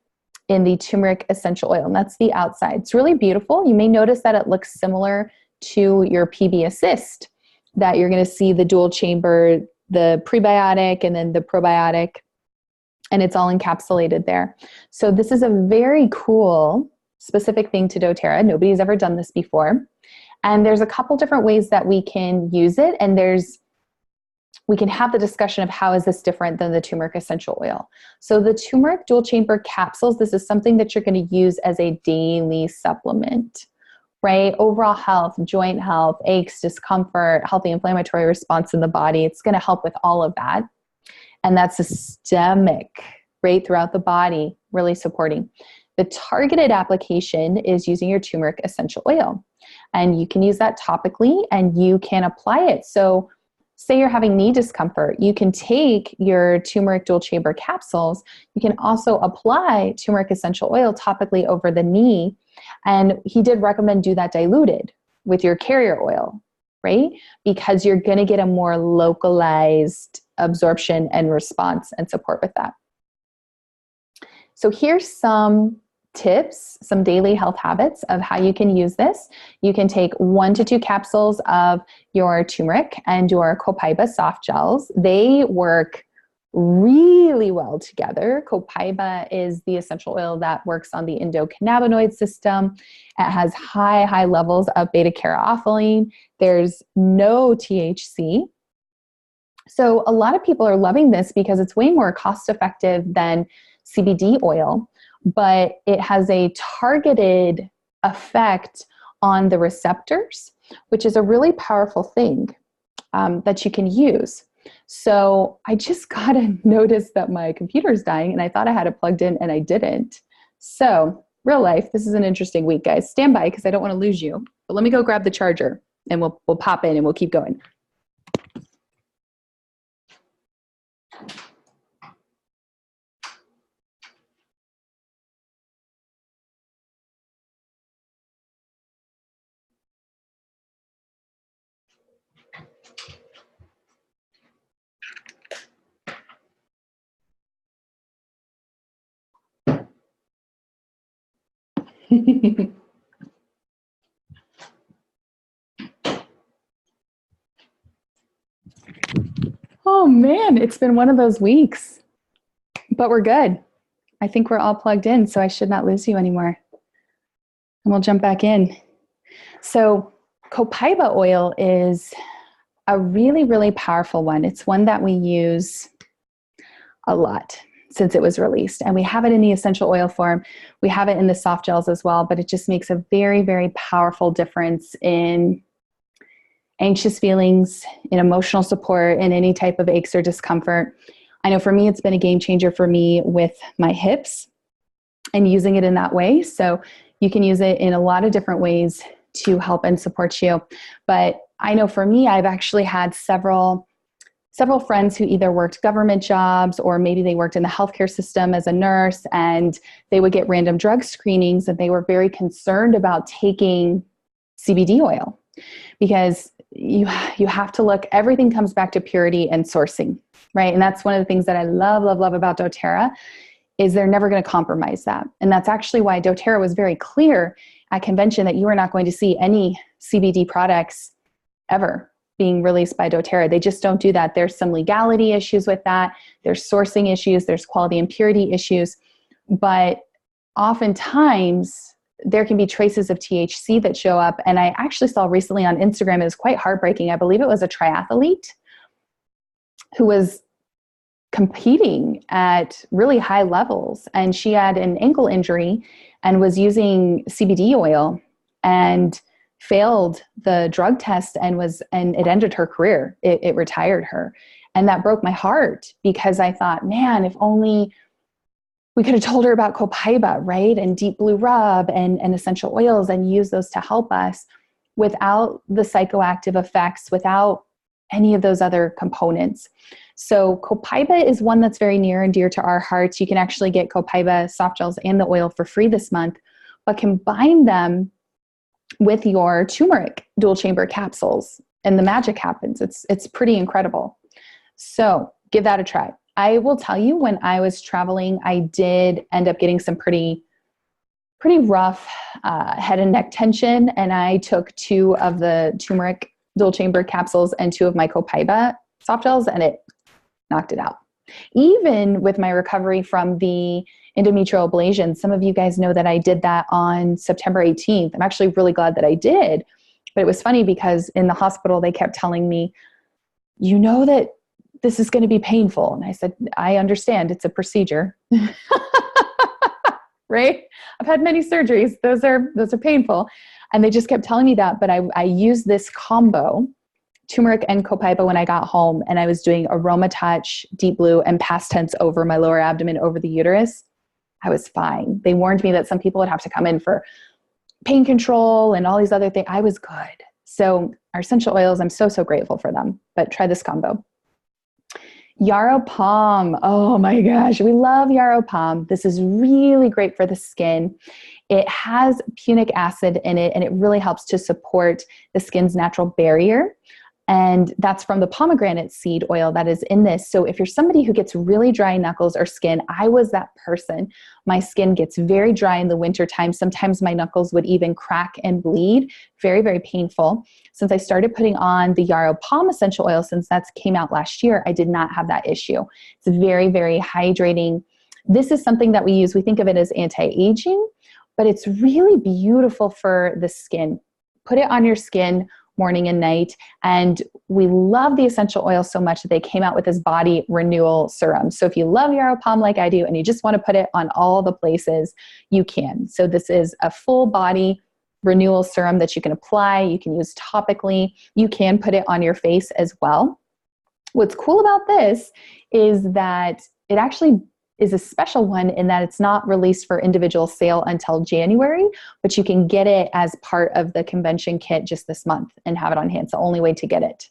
in the turmeric essential oil, and that's the outside. It's really beautiful. You may notice that it looks similar to your PB Assist, that you're going to see the dual chamber, the prebiotic and then the probiotic, and it's all encapsulated there. So this is a very cool, specific thing to doTERRA. Nobody's ever done this before. And there's a couple different ways that we can use it, and we can have the discussion of how is this different than the turmeric essential oil. So the turmeric dual chamber capsules, this is something that you're going to use as a daily supplement, right? Overall health, joint health, aches, discomfort, healthy inflammatory response in the body. It's going to help with all of that. And that's systemic, right, throughout the body, really supporting. The targeted application is using your turmeric essential oil. And you can use that topically, and you can apply it. So say you're having knee discomfort, you can take your turmeric dual chamber capsules. You can also apply turmeric essential oil topically over the knee. And he did recommend do that diluted with your carrier oil, right? Because you're going to get a more localized absorption and response and support with that. So here's some tips, some daily health habits of how you can use this. You can take 1 to 2 capsules of your turmeric and your copaiba soft gels. They work really well together. Copaiba is the essential oil that works on the endocannabinoid system. It has high levels of beta-caryophyllene. There's no THC. So a lot of people are loving this because it's way more cost effective than CBD oil, but it has a targeted effect on the receptors, which is a really powerful thing that you can use. So I just got a notice that my computer is dying, and I thought I had it plugged in and I didn't. So real life, this is an interesting week, guys. Stand by because I don't want to lose you. But let me go grab the charger and we'll pop in and we'll keep going. Oh man, it's been one of those weeks, but we're good. I think we're all plugged in, so I should not lose you anymore. And we'll jump back in. So copaiba oil is a really powerful one. It's one that we use a lot since it was released. And we have it in the essential oil form. We have it in the soft gels as well, but it just makes a very powerful difference in anxious feelings, in emotional support, in any type of aches or discomfort. I know for me, it's been a game changer for me with my hips and using it in that way. So you can use it in a lot of different ways to help and support you. But I know for me, I've actually had several friends who either worked government jobs or maybe they worked in the healthcare system as a nurse, and they would get random drug screenings, and they were very concerned about taking CBD oil because you have to look, everything comes back to purity and sourcing, right? And that's one of the things that I love about doTERRA is they're never going to compromise that. And that's actually why doTERRA was very clear at convention that you are not going to see any CBD products ever being released by doTERRA. They just don't do that. There's some legality issues with that. There's sourcing issues. There's quality and purity issues. But oftentimes there can be traces of THC that show up. And I actually saw recently on Instagram, it was quite heartbreaking. I believe it was a triathlete who was competing at really high levels, and she had an ankle injury and was using CBD oil and failed the drug test and it ended her career. It retired her. And that broke my heart because I thought, man, if only we could have told her about copaiba, right? And deep blue rub and essential oils and use those to help us without the psychoactive effects, without any of those other components. So copaiba is one that's very near and dear to our hearts. You can actually get copaiba soft gels and the oil for free this month, but combine them with your turmeric dual chamber capsules and the magic happens. It's pretty incredible. So give that a try. I will tell you, when I was traveling, I did end up getting some pretty rough head and neck tension. And I took 2 of the turmeric dual chamber capsules and 2 of my copaiba soft gels, and it knocked it out. Even with my recovery from the endometrial ablation, some of you guys know that I did that on September 18th. I'm actually really glad that I did. But it was funny because in the hospital, they kept telling me, you know that this is going to be painful. And I said, I understand. It's a procedure. Right? I've had many surgeries. Those are painful. And they just kept telling me that. But I used this combo, turmeric and copaiba, when I got home, and I was doing aroma touch, deep blue, and past tense over my lower abdomen, over the uterus. I was fine. They warned me that some people would have to come in for pain control and all these other things. I was good. So our essential oils, I'm so grateful for them. But try this combo. Yarrow Palm. Oh my gosh, we love Yarrow Palm. This is really great for the skin. It has punic acid in it, and it really helps to support the skin's natural barrier. And that's from the pomegranate seed oil that is in this. So if you're somebody who gets really dry knuckles or skin, I was that person. My skin gets very dry in the wintertime. Sometimes my knuckles would even crack and bleed. Very, very painful. Since I started putting on the Yarrow Palm essential oil, since that came out last year, I did not have that issue. It's very, very hydrating. This is something that we use. We think of it as anti-aging, but it's really beautiful for the skin. Put it on your skin morning and night. And we love the essential oil so much that they came out with this body renewal serum. So if you love Yarrow Palm like I do, and you just want to put it on all the places, you can. So this is a full body renewal serum that you can apply. You can use topically. You can put it on your face as well. What's cool about this is that it actually is a special one in that it's not released for individual sale until January, but you can get it as part of the convention kit just this month and have it on hand. It's the only way to get it.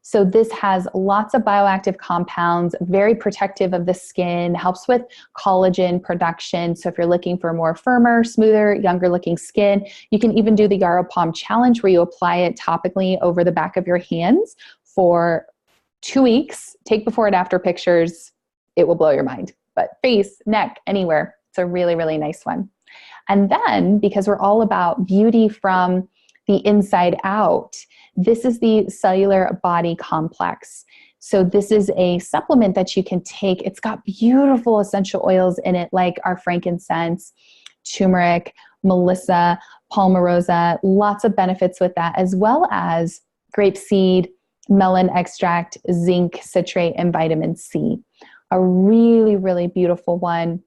So this has lots of bioactive compounds, very protective of the skin, helps with collagen production. So if you're looking for more firmer, smoother, younger looking skin, you can even do the Yarrow Palm challenge where you apply it topically over the back of your hands for 2 weeks. Take before and after pictures. It will blow your mind. But face, neck, anywhere. It's a really, really nice one. And then, because we're all about beauty from the inside out, this is the Cellular Body Complex. So this is a supplement that you can take. It's got beautiful essential oils in it, like our frankincense, turmeric, melissa, palmarosa, lots of benefits with that, as well as grapeseed, melon extract, zinc, citrate, and vitamin C. A really, really beautiful one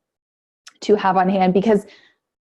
to have on hand, because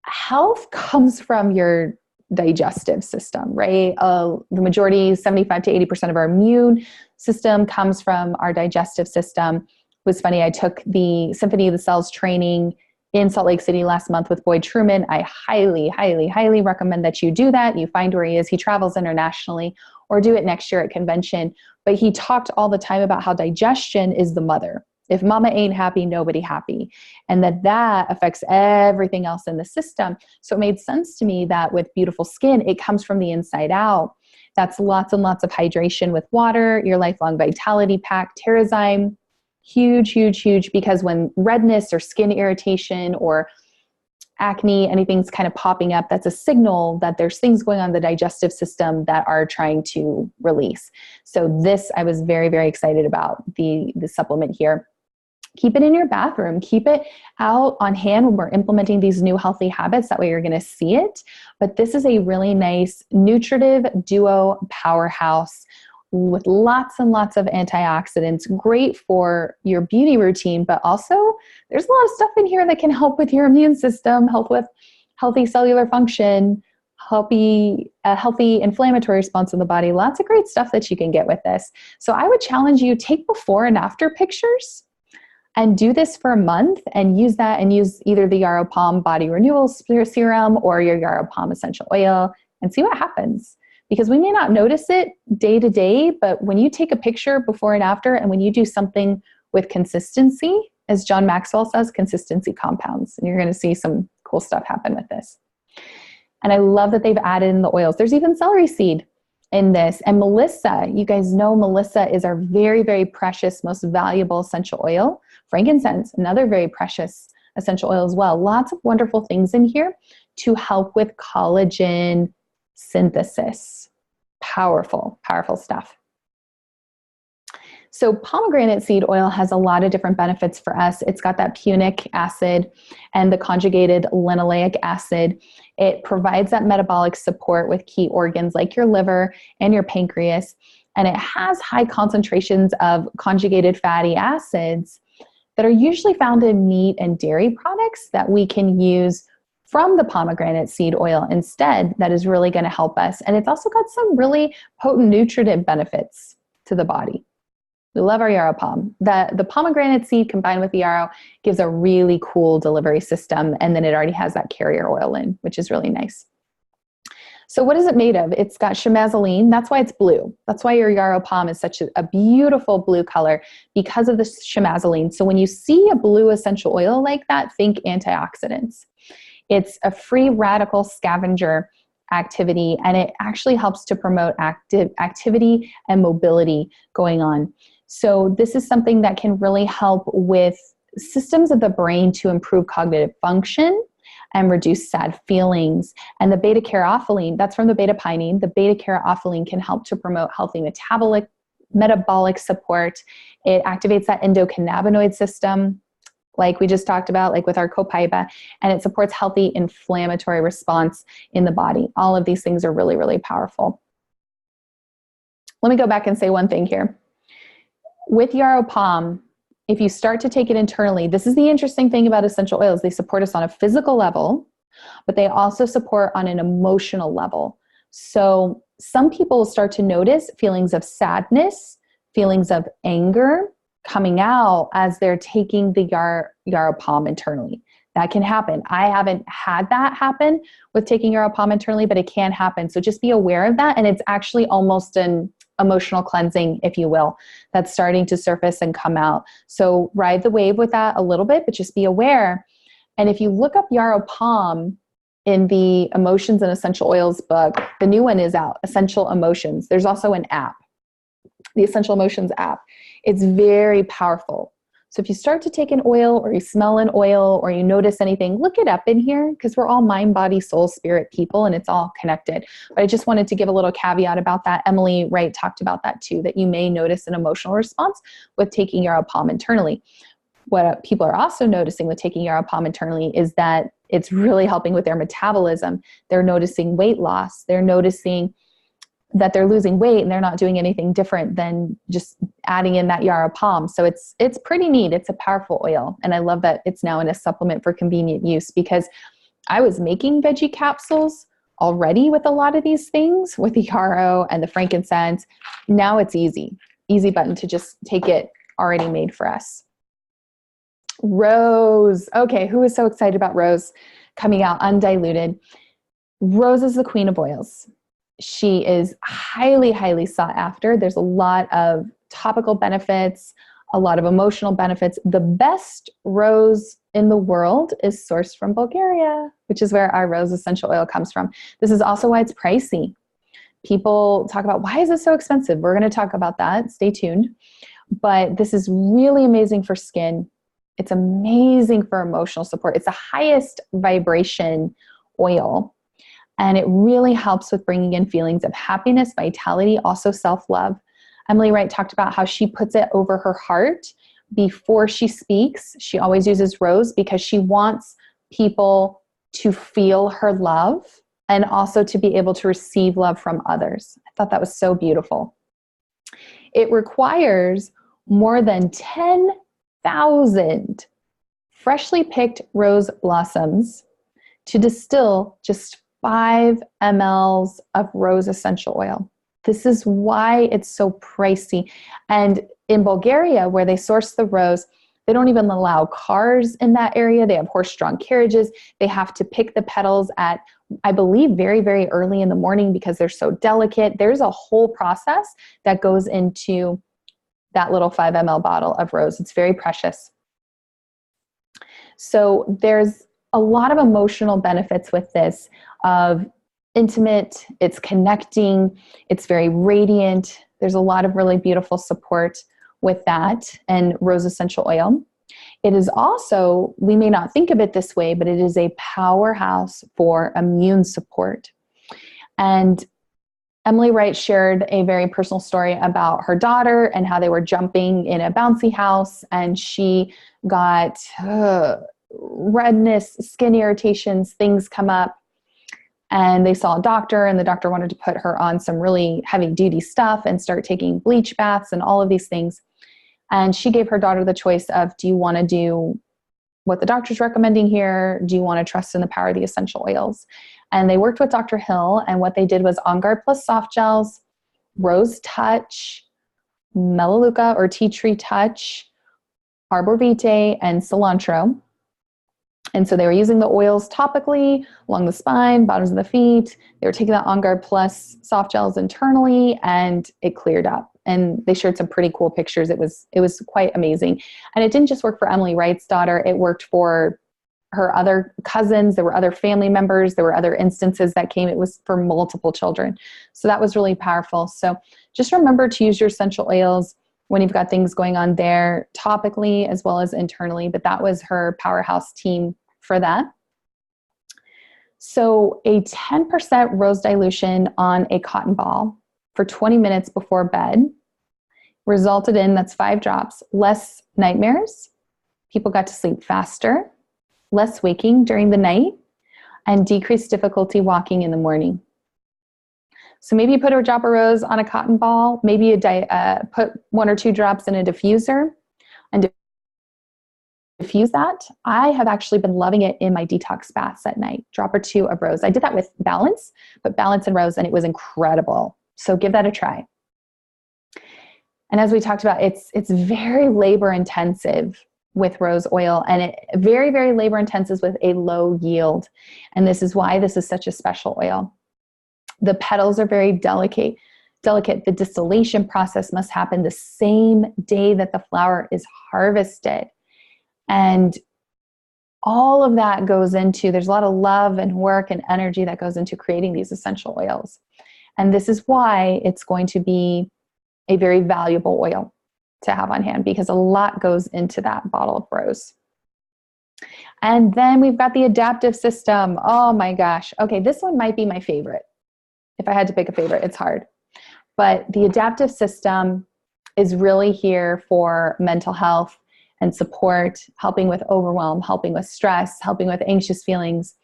health comes from your digestive system, right? The majority, 75 to 80% of our immune system comes from our digestive system. It was funny, I took the Symphony of the Cells training in Salt Lake City last month with Boyd Truman. I highly, highly, highly recommend that you do that. You find where he is. He travels internationally, or do it next year at convention. But he talked all the time about how digestion is the mother. If mama ain't happy, nobody happy. And that affects everything else in the system. So it made sense to me that with beautiful skin, it comes from the inside out. That's lots and lots of hydration with water, your lifelong vitality pack, Terrazyme. Huge, huge, huge, because when redness or skin irritation or acne, anything's kind of popping up, that's a signal that there's things going on in the digestive system that are trying to release. So this, I was very, very excited about the supplement here. Keep it in your bathroom. Keep it out on hand when we're implementing these new healthy habits. That way you're going to see it. But this is a really nice nutritive duo powerhouse with lots and lots of antioxidants. Great for your beauty routine, but also there's a lot of stuff in here that can help with your immune system, help with healthy cellular function, a healthy inflammatory response in the body. Lots of great stuff that you can get with this. So I would challenge you, take before and after pictures and do this for a month and use that, and use either the Yarrow Palm Body Renewal Serum or your Yarrow Palm Essential Oil and see what happens. Because we may not notice it day to day, but when you take a picture before and after, and when you do something with consistency, as John Maxwell says, consistency compounds, and you're going to see some cool stuff happen with this. And I love that they've added in the oils. There's even celery seed in this. And Melissa, you guys know Melissa is our very, very precious, most valuable essential oil. Frankincense, another very precious essential oil as well. Lots of wonderful things in here to help with collagen synthesis. Powerful, powerful stuff. So pomegranate seed oil has a lot of different benefits for us. It's got that punic acid and the conjugated linoleic acid. It provides that metabolic support with key organs like your liver and your pancreas. And it has high concentrations of conjugated fatty acids that are usually found in meat and dairy products that we can use from the pomegranate seed oil instead. That is really going to help us. And it's also got some really potent nutritive benefits to the body. We love our yarrow palm. The pomegranate seed combined with the yarrow gives a really cool delivery system, and then it already has that carrier oil in, which is really nice. So what is it made of? It's got chemazoline. That's why it's blue. That's why your yarrow palm is such a beautiful blue color, because of the chemazoline. So when you see a blue essential oil like that, think antioxidants. It's a free radical scavenger activity, and it actually helps to promote activity and mobility going on. So this is something that can really help with systems of the brain to improve cognitive function and reduce sad feelings. And the beta-caryophyllene, that's from the beta-pinene. The beta-caryophyllene can help to promote healthy metabolic support. It activates that endocannabinoid system, like we just talked about, like with our copaiba, and it supports healthy inflammatory response in the body. All of these things are really, really powerful. Let me go back and say one thing here. With yarrow palm, if you start to take it internally, this is the interesting thing about essential oils. They support us on a physical level, but they also support on an emotional level. So some people start to notice feelings of sadness, feelings of anger coming out as they're taking the yarrow palm internally. That can happen. I haven't had that happen with taking yarrow palm internally, but it can happen. So just be aware of that. And it's actually almost an emotional cleansing, if you will, that's starting to surface and come out. So ride the wave with that a little bit, but just be aware. And if you look up yarrow palm in the Emotions and Essential Oils book, the new one is out, Essential Emotions. There's also an app, the Essential Emotions app. It's very powerful. So if you start to take an oil, or you smell an oil, or you notice anything, look it up in here, because we're all mind, body, soul, spirit people, and it's all connected. But I just wanted to give a little caveat about that. Emily Wright talked about that too, that you may notice an emotional response with taking yarrow palm internally. What people are also noticing with taking yarrow palm internally is that it's really helping with their metabolism. They're noticing weight loss. They're noticing that they're losing weight, and they're not doing anything different than just adding in that yarrow palm. So it's pretty neat. It's a powerful oil. And I love that it's now in a supplement for convenient use, because I was making veggie capsules already with a lot of these things, with the yarrow and the frankincense. Now it's easy button to just take it already made for us. Rose. Okay, who is so excited about rose coming out undiluted? Rose is the queen of oils. She is highly, highly sought after. There's a lot of topical benefits, a lot of emotional benefits. The best rose in the world is sourced from Bulgaria, which is where our rose essential oil comes from. This is also why it's pricey. People talk about, why is it so expensive? We're going to talk about that. Stay tuned. But this is really amazing for skin. It's amazing for emotional support. It's the highest vibration oil. And it really helps with bringing in feelings of happiness, vitality, also self-love. Emily Wright talked about how she puts it over her heart before she speaks. She always uses rose because she wants people to feel her love and also to be able to receive love from others. I thought that was so beautiful. It requires more than 10,000 freshly picked rose blossoms to distill just 5 mLs of rose essential oil. This is why it's so pricey. And in Bulgaria, where they source the rose, they don't even allow cars in that area. They have horse-drawn carriages. They have to pick the petals at, I believe, very, very early in the morning because they're so delicate. There's a whole process that goes into that little 5 ml bottle of rose. It's very precious. So there's a lot of emotional benefits with this of intimate, it's connecting, it's very radiant. There's a lot of really beautiful support with that and rose essential oil. It is also, we may not think of it this way, but it is a powerhouse for immune support. And Emily Wright shared a very personal story about her daughter and how they were jumping in a bouncy house and she got redness, skin irritations, things come up. And they saw a doctor and the doctor wanted to put her on some really heavy duty stuff and start taking bleach baths and all of these things. And she gave her daughter the choice of, do you want to do what the doctor's recommending here? Do you want to trust in the power of the essential oils? And they worked with Dr. Hill, and what they did was On Guard Plus soft gels, Rose Touch, Melaleuca or Tea Tree Touch, Arbor Vitae, and cilantro. And so they were using the oils topically along the spine, bottoms of the feet. They were taking that On Guard Plus soft gels internally, and it cleared up. And they shared some pretty cool pictures. It was quite amazing. And it didn't just work for Emily Wright's daughter. It worked for her other cousins. There were other family members. There were other instances that came. It was for multiple children. So that was really powerful. So just remember to use your essential oils when you've got things going on there topically as well as internally. But that was her powerhouse team for that. So a 10% rose dilution on a cotton ball for 20 minutes before bed resulted in, that's 5 drops, less nightmares. People got to sleep faster, less waking during the night, and decreased difficulty walking in the morning. So maybe you put a drop of rose on a cotton ball, maybe you put 1 or 2 drops in a diffuser and diffuse that. I have actually been loving it in my detox baths at night, drop or 2 of rose. I did that with Balance, but Balance and rose, and it was incredible. So give that a try. And as we talked about, it's very labor intensive with rose oil, and it very, very labor intensive with a low yield. And this is why this is such a special oil. The petals are very delicate. The distillation process must happen the same day that the flower is harvested. And all of that goes into, there's a lot of love and work and energy that goes into creating these essential oils. And this is why it's going to be a very valuable oil to have on hand, because a lot goes into that bottle of rose. And then we've got the adaptive system. Oh my gosh. Okay, this one might be my favorite. If I had to pick a favorite, it's hard. But the adaptive system is really here for mental health and support, helping with overwhelm, helping with stress, helping with anxious feelings.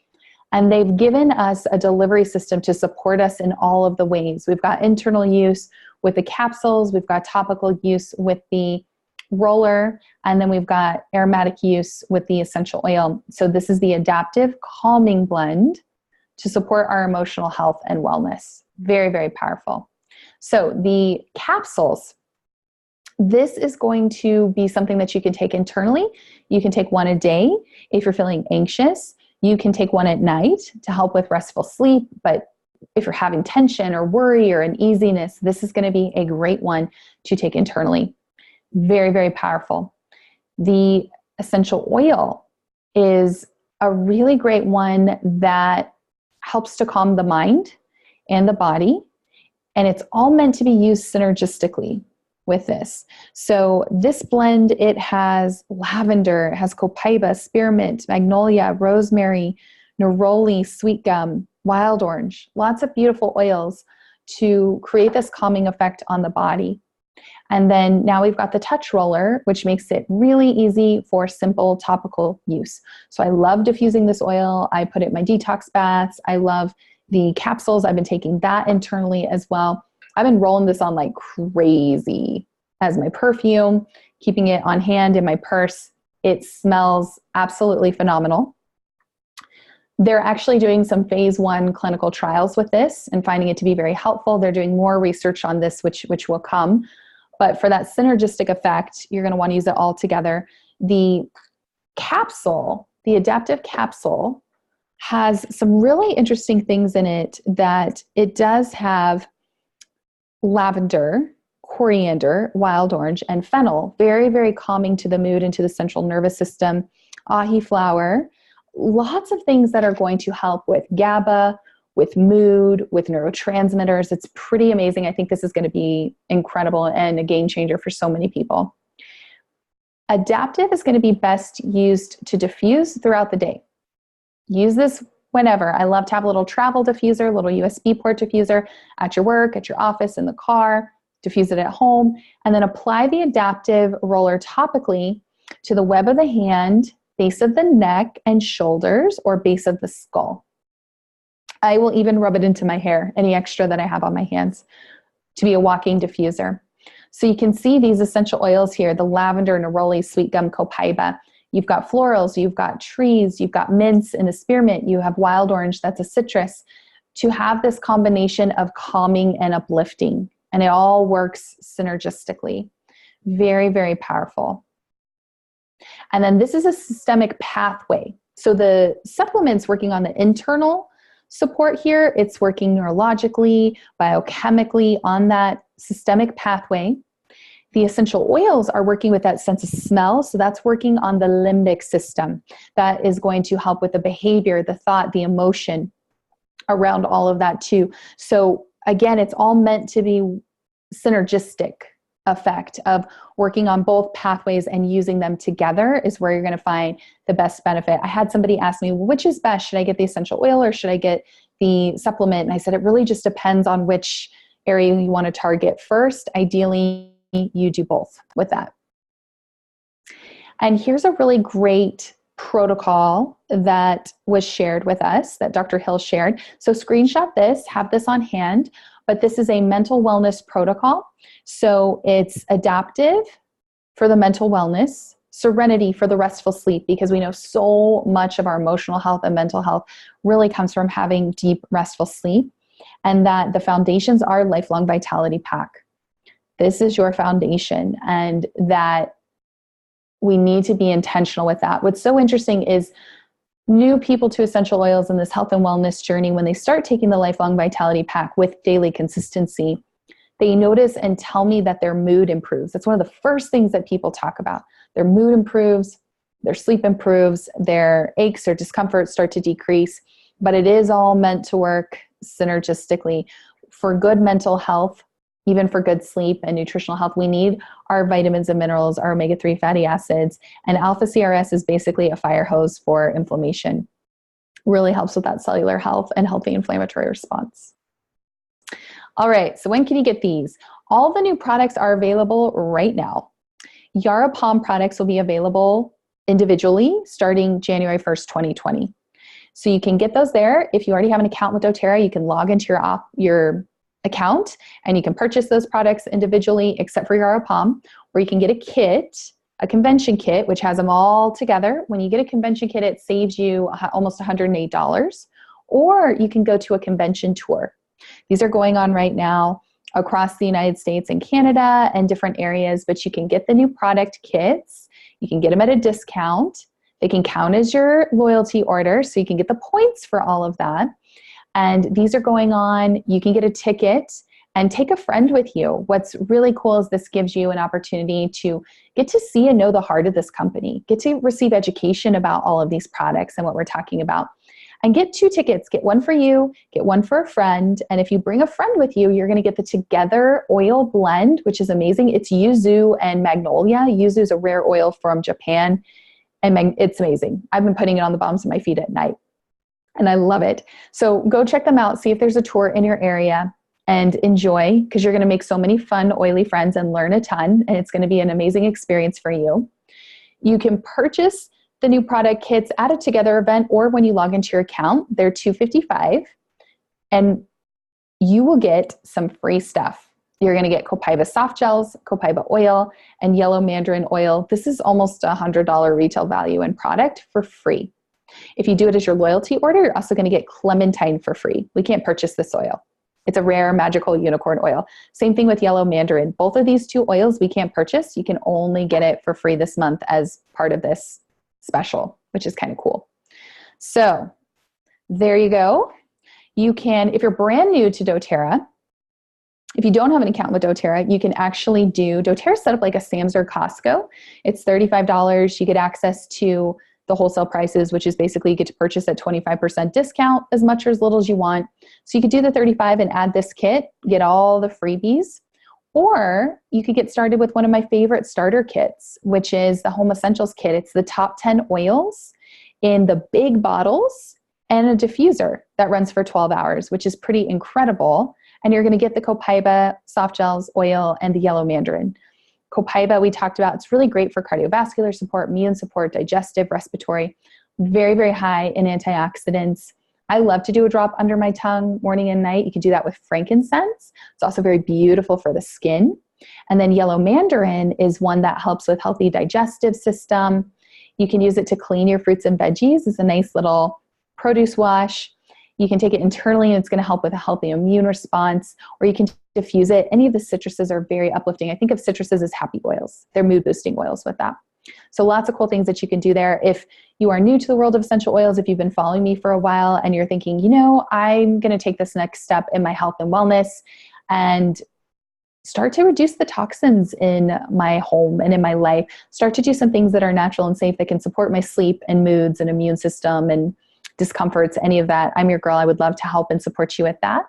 And they've given us a delivery system to support us in all of the ways. We've got internal use with the capsules, we've got topical use with the roller, and then we've got aromatic use with the essential oil. So this is the adaptive calming blend to support our emotional health and wellness. Very, very powerful. So the capsules, This is going to be something that you can take internally. You can take one a day. If you're feeling anxious, you can take one at night to help with restful sleep. But if you're having tension or worry or uneasiness, this is going to be a great one to take internally. Very, very powerful. The essential oil is a really great one that helps to calm the mind and the body. And it's all meant to be used synergistically with this. So this blend, it has lavender, it has copaiba, spearmint, magnolia, rosemary, neroli, sweet gum, wild orange, lots of beautiful oils to create this calming effect on the body. And then now we've got the touch roller, which makes it really easy for simple topical use. So I love diffusing this oil. I put it in my detox baths. I love the capsules. I've been taking that internally as well. I've been rolling this on like crazy as my perfume, keeping it on hand in my purse. It smells absolutely phenomenal. They're actually doing some phase 1 clinical trials with this and finding it to be very helpful. They're doing more research on this, which will come. But for that synergistic effect, you're going to want to use it all together. The capsule, the adaptive capsule, has some really interesting things in it that it does have lavender, coriander, wild orange, and fennel. Very, very calming to the mood and to the central nervous system. Ahi flower. Lots of things that are going to help with GABA, with mood, with neurotransmitters. It's pretty amazing. I think this is going to be incredible and a game changer for so many people. Adaptive is going to be best used to diffuse throughout the day. Use this whenever. I love to have a little travel diffuser, little USB port diffuser at your work, at your office, in the car, diffuse it at home, and then apply the adaptive roller topically to the web of the hand, base of the neck and shoulders, or base of the skull. I will even rub it into my hair, any extra that I have on my hands, to be a walking diffuser. So you can see these essential oils here, the lavender, neroli, sweet gum, copaiba. You've got florals, you've got trees, you've got mints and a spearmint, you have wild orange, that's a citrus. To have this combination of calming and uplifting, and it all works synergistically. Very, very powerful. And then this is a systemic pathway. So the supplement's working on the internal support here. It's working neurologically, biochemically on that systemic pathway. The essential oils are working with that sense of smell. So that's working on the limbic system. That is going to help with the behavior, the thought, the emotion around all of that too. So again, it's all meant to be synergistic effect of working on both pathways and using them together is where you're going to find the best benefit. I had somebody ask me, well, which is best? Should I get the essential oil or should I get the supplement? And I said, it really just depends on which area you want to target first. Ideally, you do both with that. And here's a really great protocol that was shared with us that Dr. Hill shared. So screenshot this, have this on hand, but this is a mental wellness protocol. So it's adaptive for the mental wellness, serenity for the restful sleep, because we know so much of our emotional health and mental health really comes from having deep, restful sleep, and that the foundations are Lifelong Vitality Pack. This is your foundation, and that we need to be intentional with that. What's so interesting is new people to essential oils in this health and wellness journey, when they start taking the Lifelong Vitality Pack with daily consistency, they notice and tell me that their mood improves. That's one of the first things that people talk about. Their mood improves, their sleep improves, their aches or discomforts start to decrease, but it is all meant to work synergistically. For good mental health, even for good sleep and nutritional health, we need our vitamins and minerals, our omega-3 fatty acids, and alpha CRS is basically a fire hose for inflammation. Really helps with that cellular health and healthy inflammatory response. All right, so when can you get these? All the new products are available right now. Yara Palm products will be available individually starting January 1st, 2020. So you can get those there. If you already have an account with doTERRA, you can log into your account and you can purchase those products individually, except for Yara Palm, or you can get a kit, a convention kit, which has them all together. When you get a convention kit, it saves you almost $108, or you can go to a convention tour. These are going on right now. across the United States and Canada and different areas, but you can get the new product kits. You can get them at a discount. They can count as your loyalty order, so you can get the points for all of that. And these are going on. You can get a ticket and take a friend with you. What's really cool is this gives you an opportunity to get to see and know the heart of this company, get to receive education about all of these products and what we're talking about. And get 2 tickets. Get one for you, get one for a friend. And if you bring a friend with you, you're going to get the Together oil blend, which is amazing. It's yuzu and magnolia. Yuzu is a rare oil from Japan, and it's amazing. I've been putting it on the bottoms of my feet at night, and I love it. So go check them out. See if there's a tour in your area and enjoy, because you're going to make so many fun, oily friends and learn a ton, and it's going to be an amazing experience for you. You can purchase the new product kits at a Together event or when you log into your account. They're $255, and you will get some free stuff. You're going to get copaiba soft gels, copaiba oil, and yellow mandarin oil. This is almost $100 retail value in product for free. If you do it as your loyalty order, you're also going to get clementine for free. We can't purchase this oil. It's a rare magical unicorn oil. Same thing with yellow mandarin. Both of these 2 oils we can't purchase. You can only get it for free this month as part of this special, which is kind of cool. So there you go. You can, if you're brand new to doTERRA, if you don't have an account with doTERRA, you can actually do, doTERRA set up like a Sam's or Costco. It's $35. You get access to the wholesale prices, which is basically you get to purchase at 25% discount, as much or as little as you want. So you could do the $35 and add this kit, get all the freebies. Or you could get started with one of my favorite starter kits, which is the Home Essentials kit. It's the top 10 oils in the big bottles and a diffuser that runs for 12 hours, which is pretty incredible. And you're going to get the copaiba soft gels, oil, and the yellow mandarin. Copaiba, we talked about, it's really great for cardiovascular support, immune support, digestive, respiratory, very, very high in antioxidants. I love to do a drop under my tongue morning and night. You can do that with frankincense. It's also very beautiful for the skin. And then yellow mandarin is one that helps with healthy digestive system. You can use it to clean your fruits and veggies. It's a nice little produce wash. You can take it internally and it's going to help with a healthy immune response, or you can diffuse it. Any of the citruses are very uplifting. I think of citruses as happy oils. They're mood boosting oils with that. So lots of cool things that you can do there. If you are new to the world of essential oils, if you've been following me for a while and you're thinking, you know, I'm going to take this next step in my health and wellness and start to reduce the toxins in my home and in my life, start to do some things that are natural and safe that can support my sleep and moods and immune system and discomforts, any of that, I'm your girl. I would love to help and support you with that.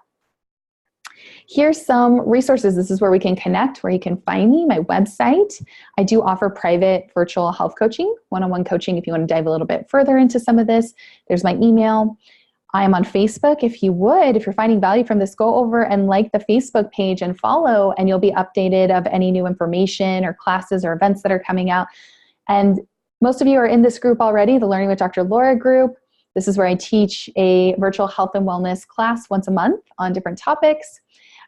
Here's some resources. This is where we can connect, where you can find me, my website. I do offer private virtual health coaching, one-on-one coaching if you want to dive a little bit further into some of this. There's my email. I am on Facebook. If you're finding value from this, go over and like the Facebook page and follow, and you'll be updated of any new information or classes or events that are coming out. And most of you are in this group already, the Learning with Dr. Laura group. This is where I teach a virtual health and wellness class once a month on different topics.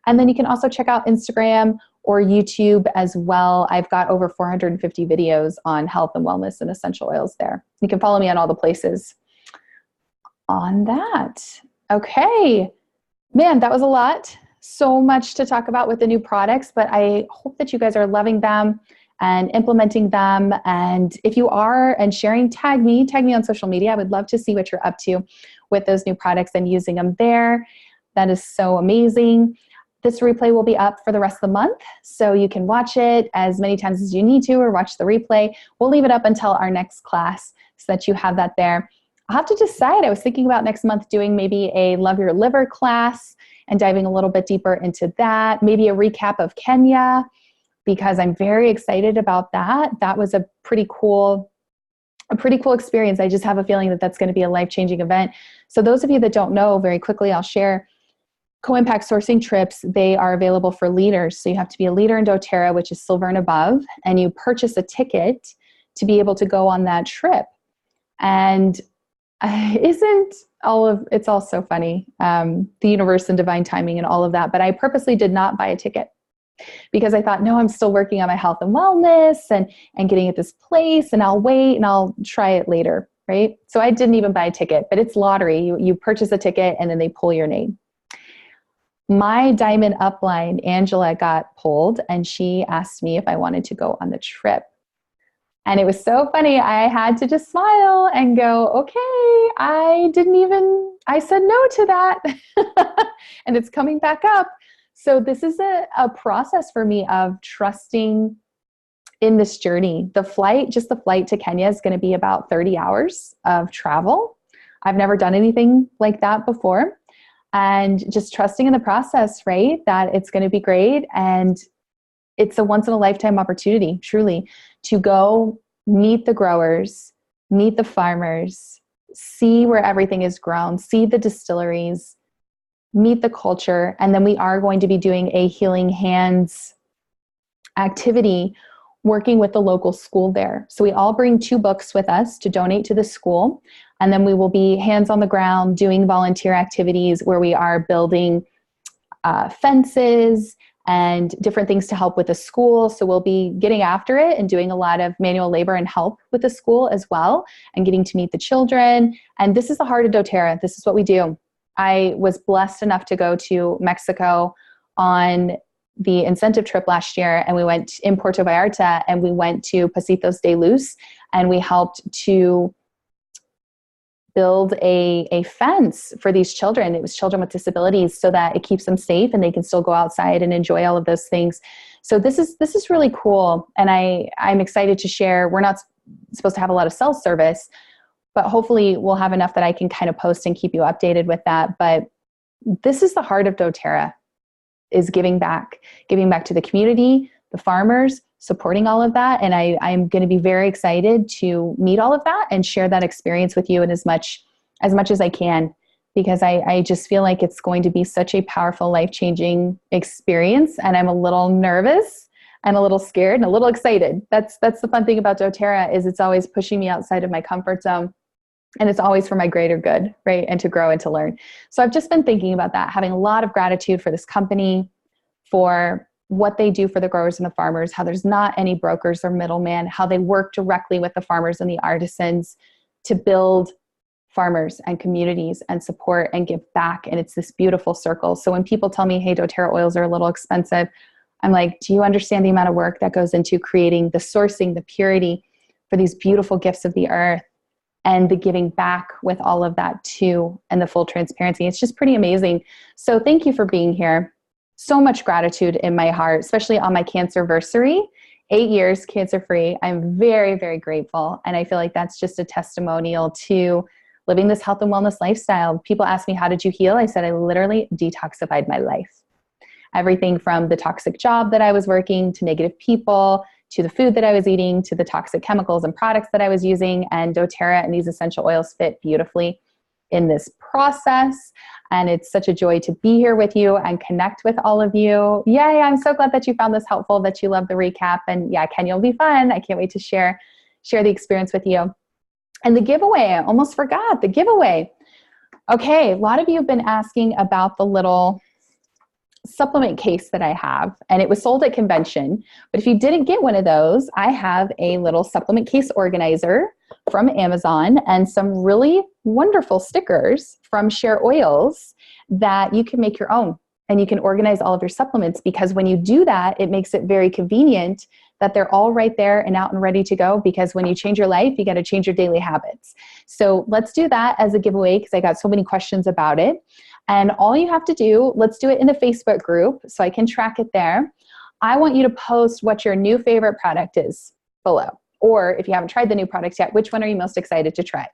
And then you can also check out Instagram or YouTube as well. I've got over 450 videos on health and wellness and essential oils there. You can follow me on all the places on that. Okay. Man, that was a lot. So much to talk about with the new products, but I hope that you guys are loving them and implementing them. And if you are and sharing, tag me on social media. I would love to see what you're up to with those new products and using them there. That is so amazing. This replay will be up for the rest of the month, so you can watch it as many times as you need to or watch the replay. We'll leave it up until our next class so that you have that there. I'll have to decide. I was thinking about next month doing maybe a Love Your Liver class and diving a little bit deeper into that. Maybe a recap of Kenya, because I'm very excited about that. That was a pretty cool experience. I just have a feeling that that's going to be a life-changing event. So those of you that don't know, very quickly, I'll share co-impact sourcing trips. They are available for leaders. So you have to be a leader in doTERRA, which is silver and above, and you purchase a ticket to be able to go on that trip. And it's all so funny, the universe and divine timing and all of that. But I purposely did not buy a ticket because I thought, no, I'm still working on my health and wellness and getting at this place, and I'll wait and I'll try it later, right? So I didn't even buy a ticket, but it's lottery. You purchase a ticket and then they pull your name. my diamond upline, Angela, got pulled and she asked me if I wanted to go on the trip. And it was so funny. I had to just smile and go, okay, I said no to that. And it's coming back up. So this is a process for me of trusting in this journey. Just the flight to Kenya is going to be about 30 hours of travel. I've never done anything like that before. And just trusting in the process, right? That it's going to be great. And it's a once in a lifetime opportunity, truly, to go meet the growers, meet the farmers, see where everything is grown, see the distilleries, meet the culture. And then we are going to be doing a healing hands activity working with the local school there. So we all bring 2 books with us to donate to the school. And then we will be hands on the ground doing volunteer activities where we are building fences and different things to help with the school. So we'll be getting after it and doing a lot of manual labor and help with the school as well, and getting to meet the children. And this is the heart of doTERRA. This is what we do. I was blessed enough to go to Mexico on the incentive trip last year, and we went in Puerto Vallarta, and we went to Pasitos de Luz, and we helped to build a fence for these children. It was children with disabilities, so that it keeps them safe and they can still go outside and enjoy all of those things. So this is really cool. And I'm excited to share. We're not supposed to have a lot of cell service, but hopefully we'll have enough that I can kind of post and keep you updated with that. But this is the heart of doTERRA, is giving back to the community, the farmers, supporting all of that. And I'm going to be very excited to meet all of that and share that experience with you in as much as I can, because I just feel like it's going to be such a powerful, life-changing experience. And I'm a little nervous and a little scared and a little excited. That's the fun thing about doTERRA, is it's always pushing me outside of my comfort zone. And it's always for my greater good, right? And to grow and to learn. So I've just been thinking about that, having a lot of gratitude for this company, for what they do for the growers and the farmers, how there's not any brokers or middleman, how they work directly with the farmers and the artisans to build farmers and communities and support and give back. And it's this beautiful circle. So when people tell me, hey, doTERRA oils are a little expensive, I'm like, do you understand the amount of work that goes into creating the sourcing, the purity for these beautiful gifts of the earth, and the giving back with all of that too, and the full transparency? It's just pretty amazing. So thank you for being here. So much gratitude in my heart, especially on my cancerversary, 8 years cancer-free. I'm very, very grateful. And I feel like that's just a testimonial to living this health and wellness lifestyle. People ask me, how did you heal? I said, I literally detoxified my life. Everything from the toxic job that I was working, to negative people, to the food that I was eating, to the toxic chemicals and products that I was using. And doTERRA and these essential oils fit beautifully in this process. And it's such a joy to be here with you and connect with all of you. Yay, I'm so glad that you found this helpful, that you love the recap. And yeah, Kenya will be fun. I can't wait to share the experience with you. And the giveaway, I almost forgot the giveaway. Okay, a lot of you have been asking about the little supplement case that I have, and it was sold at convention. But if you didn't get one of those, I have a little supplement case organizer from Amazon and some really wonderful stickers from Share Oils that you can make your own, and you can organize all of your supplements, because when you do that, it makes it very convenient that they're all right there and out and ready to go, because when you change your life, you got to change your daily habits. So let's do that as a giveaway, because I got so many questions about it. And all you have to do, let's do it in the Facebook group so I can track it there. I want you to post what your new favorite product is below. Or if you haven't tried the new products yet, which one are you most excited to try?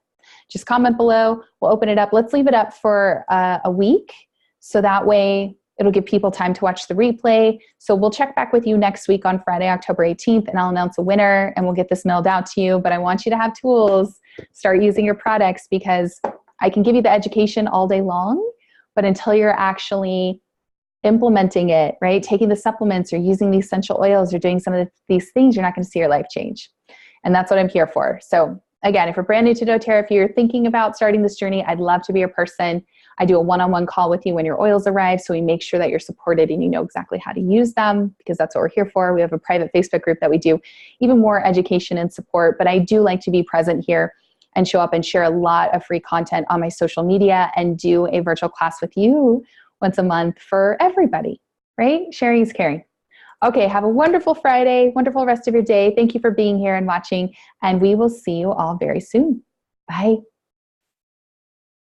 Just comment below. We'll open it up. Let's leave it up for a week, so that way it'll give people time to watch the replay. So we'll check back with you next week on Friday, October 18th, and I'll announce a winner and we'll get this mailed out to you. But I want you to have tools, start using your products, because I can give you the education all day long, but until you're actually implementing it, right? Taking the supplements or using the essential oils or doing some of these things, you're not going to see your life change. And that's what I'm here for. So again, if you're brand new to doTERRA, if you're thinking about starting this journey, I'd love to be your person. I do a one-on-one call with you when your oils arrive, so we make sure that you're supported and you know exactly how to use them, because that's what we're here for. We have a private Facebook group that we do even more education and support, but I do like to be present here and show up and share a lot of free content on my social media and do a virtual class with you once a month for everybody, right? Sharing is caring. Okay, have a wonderful Friday, wonderful rest of your day. Thank you for being here and watching, and we will see you all very soon. Bye.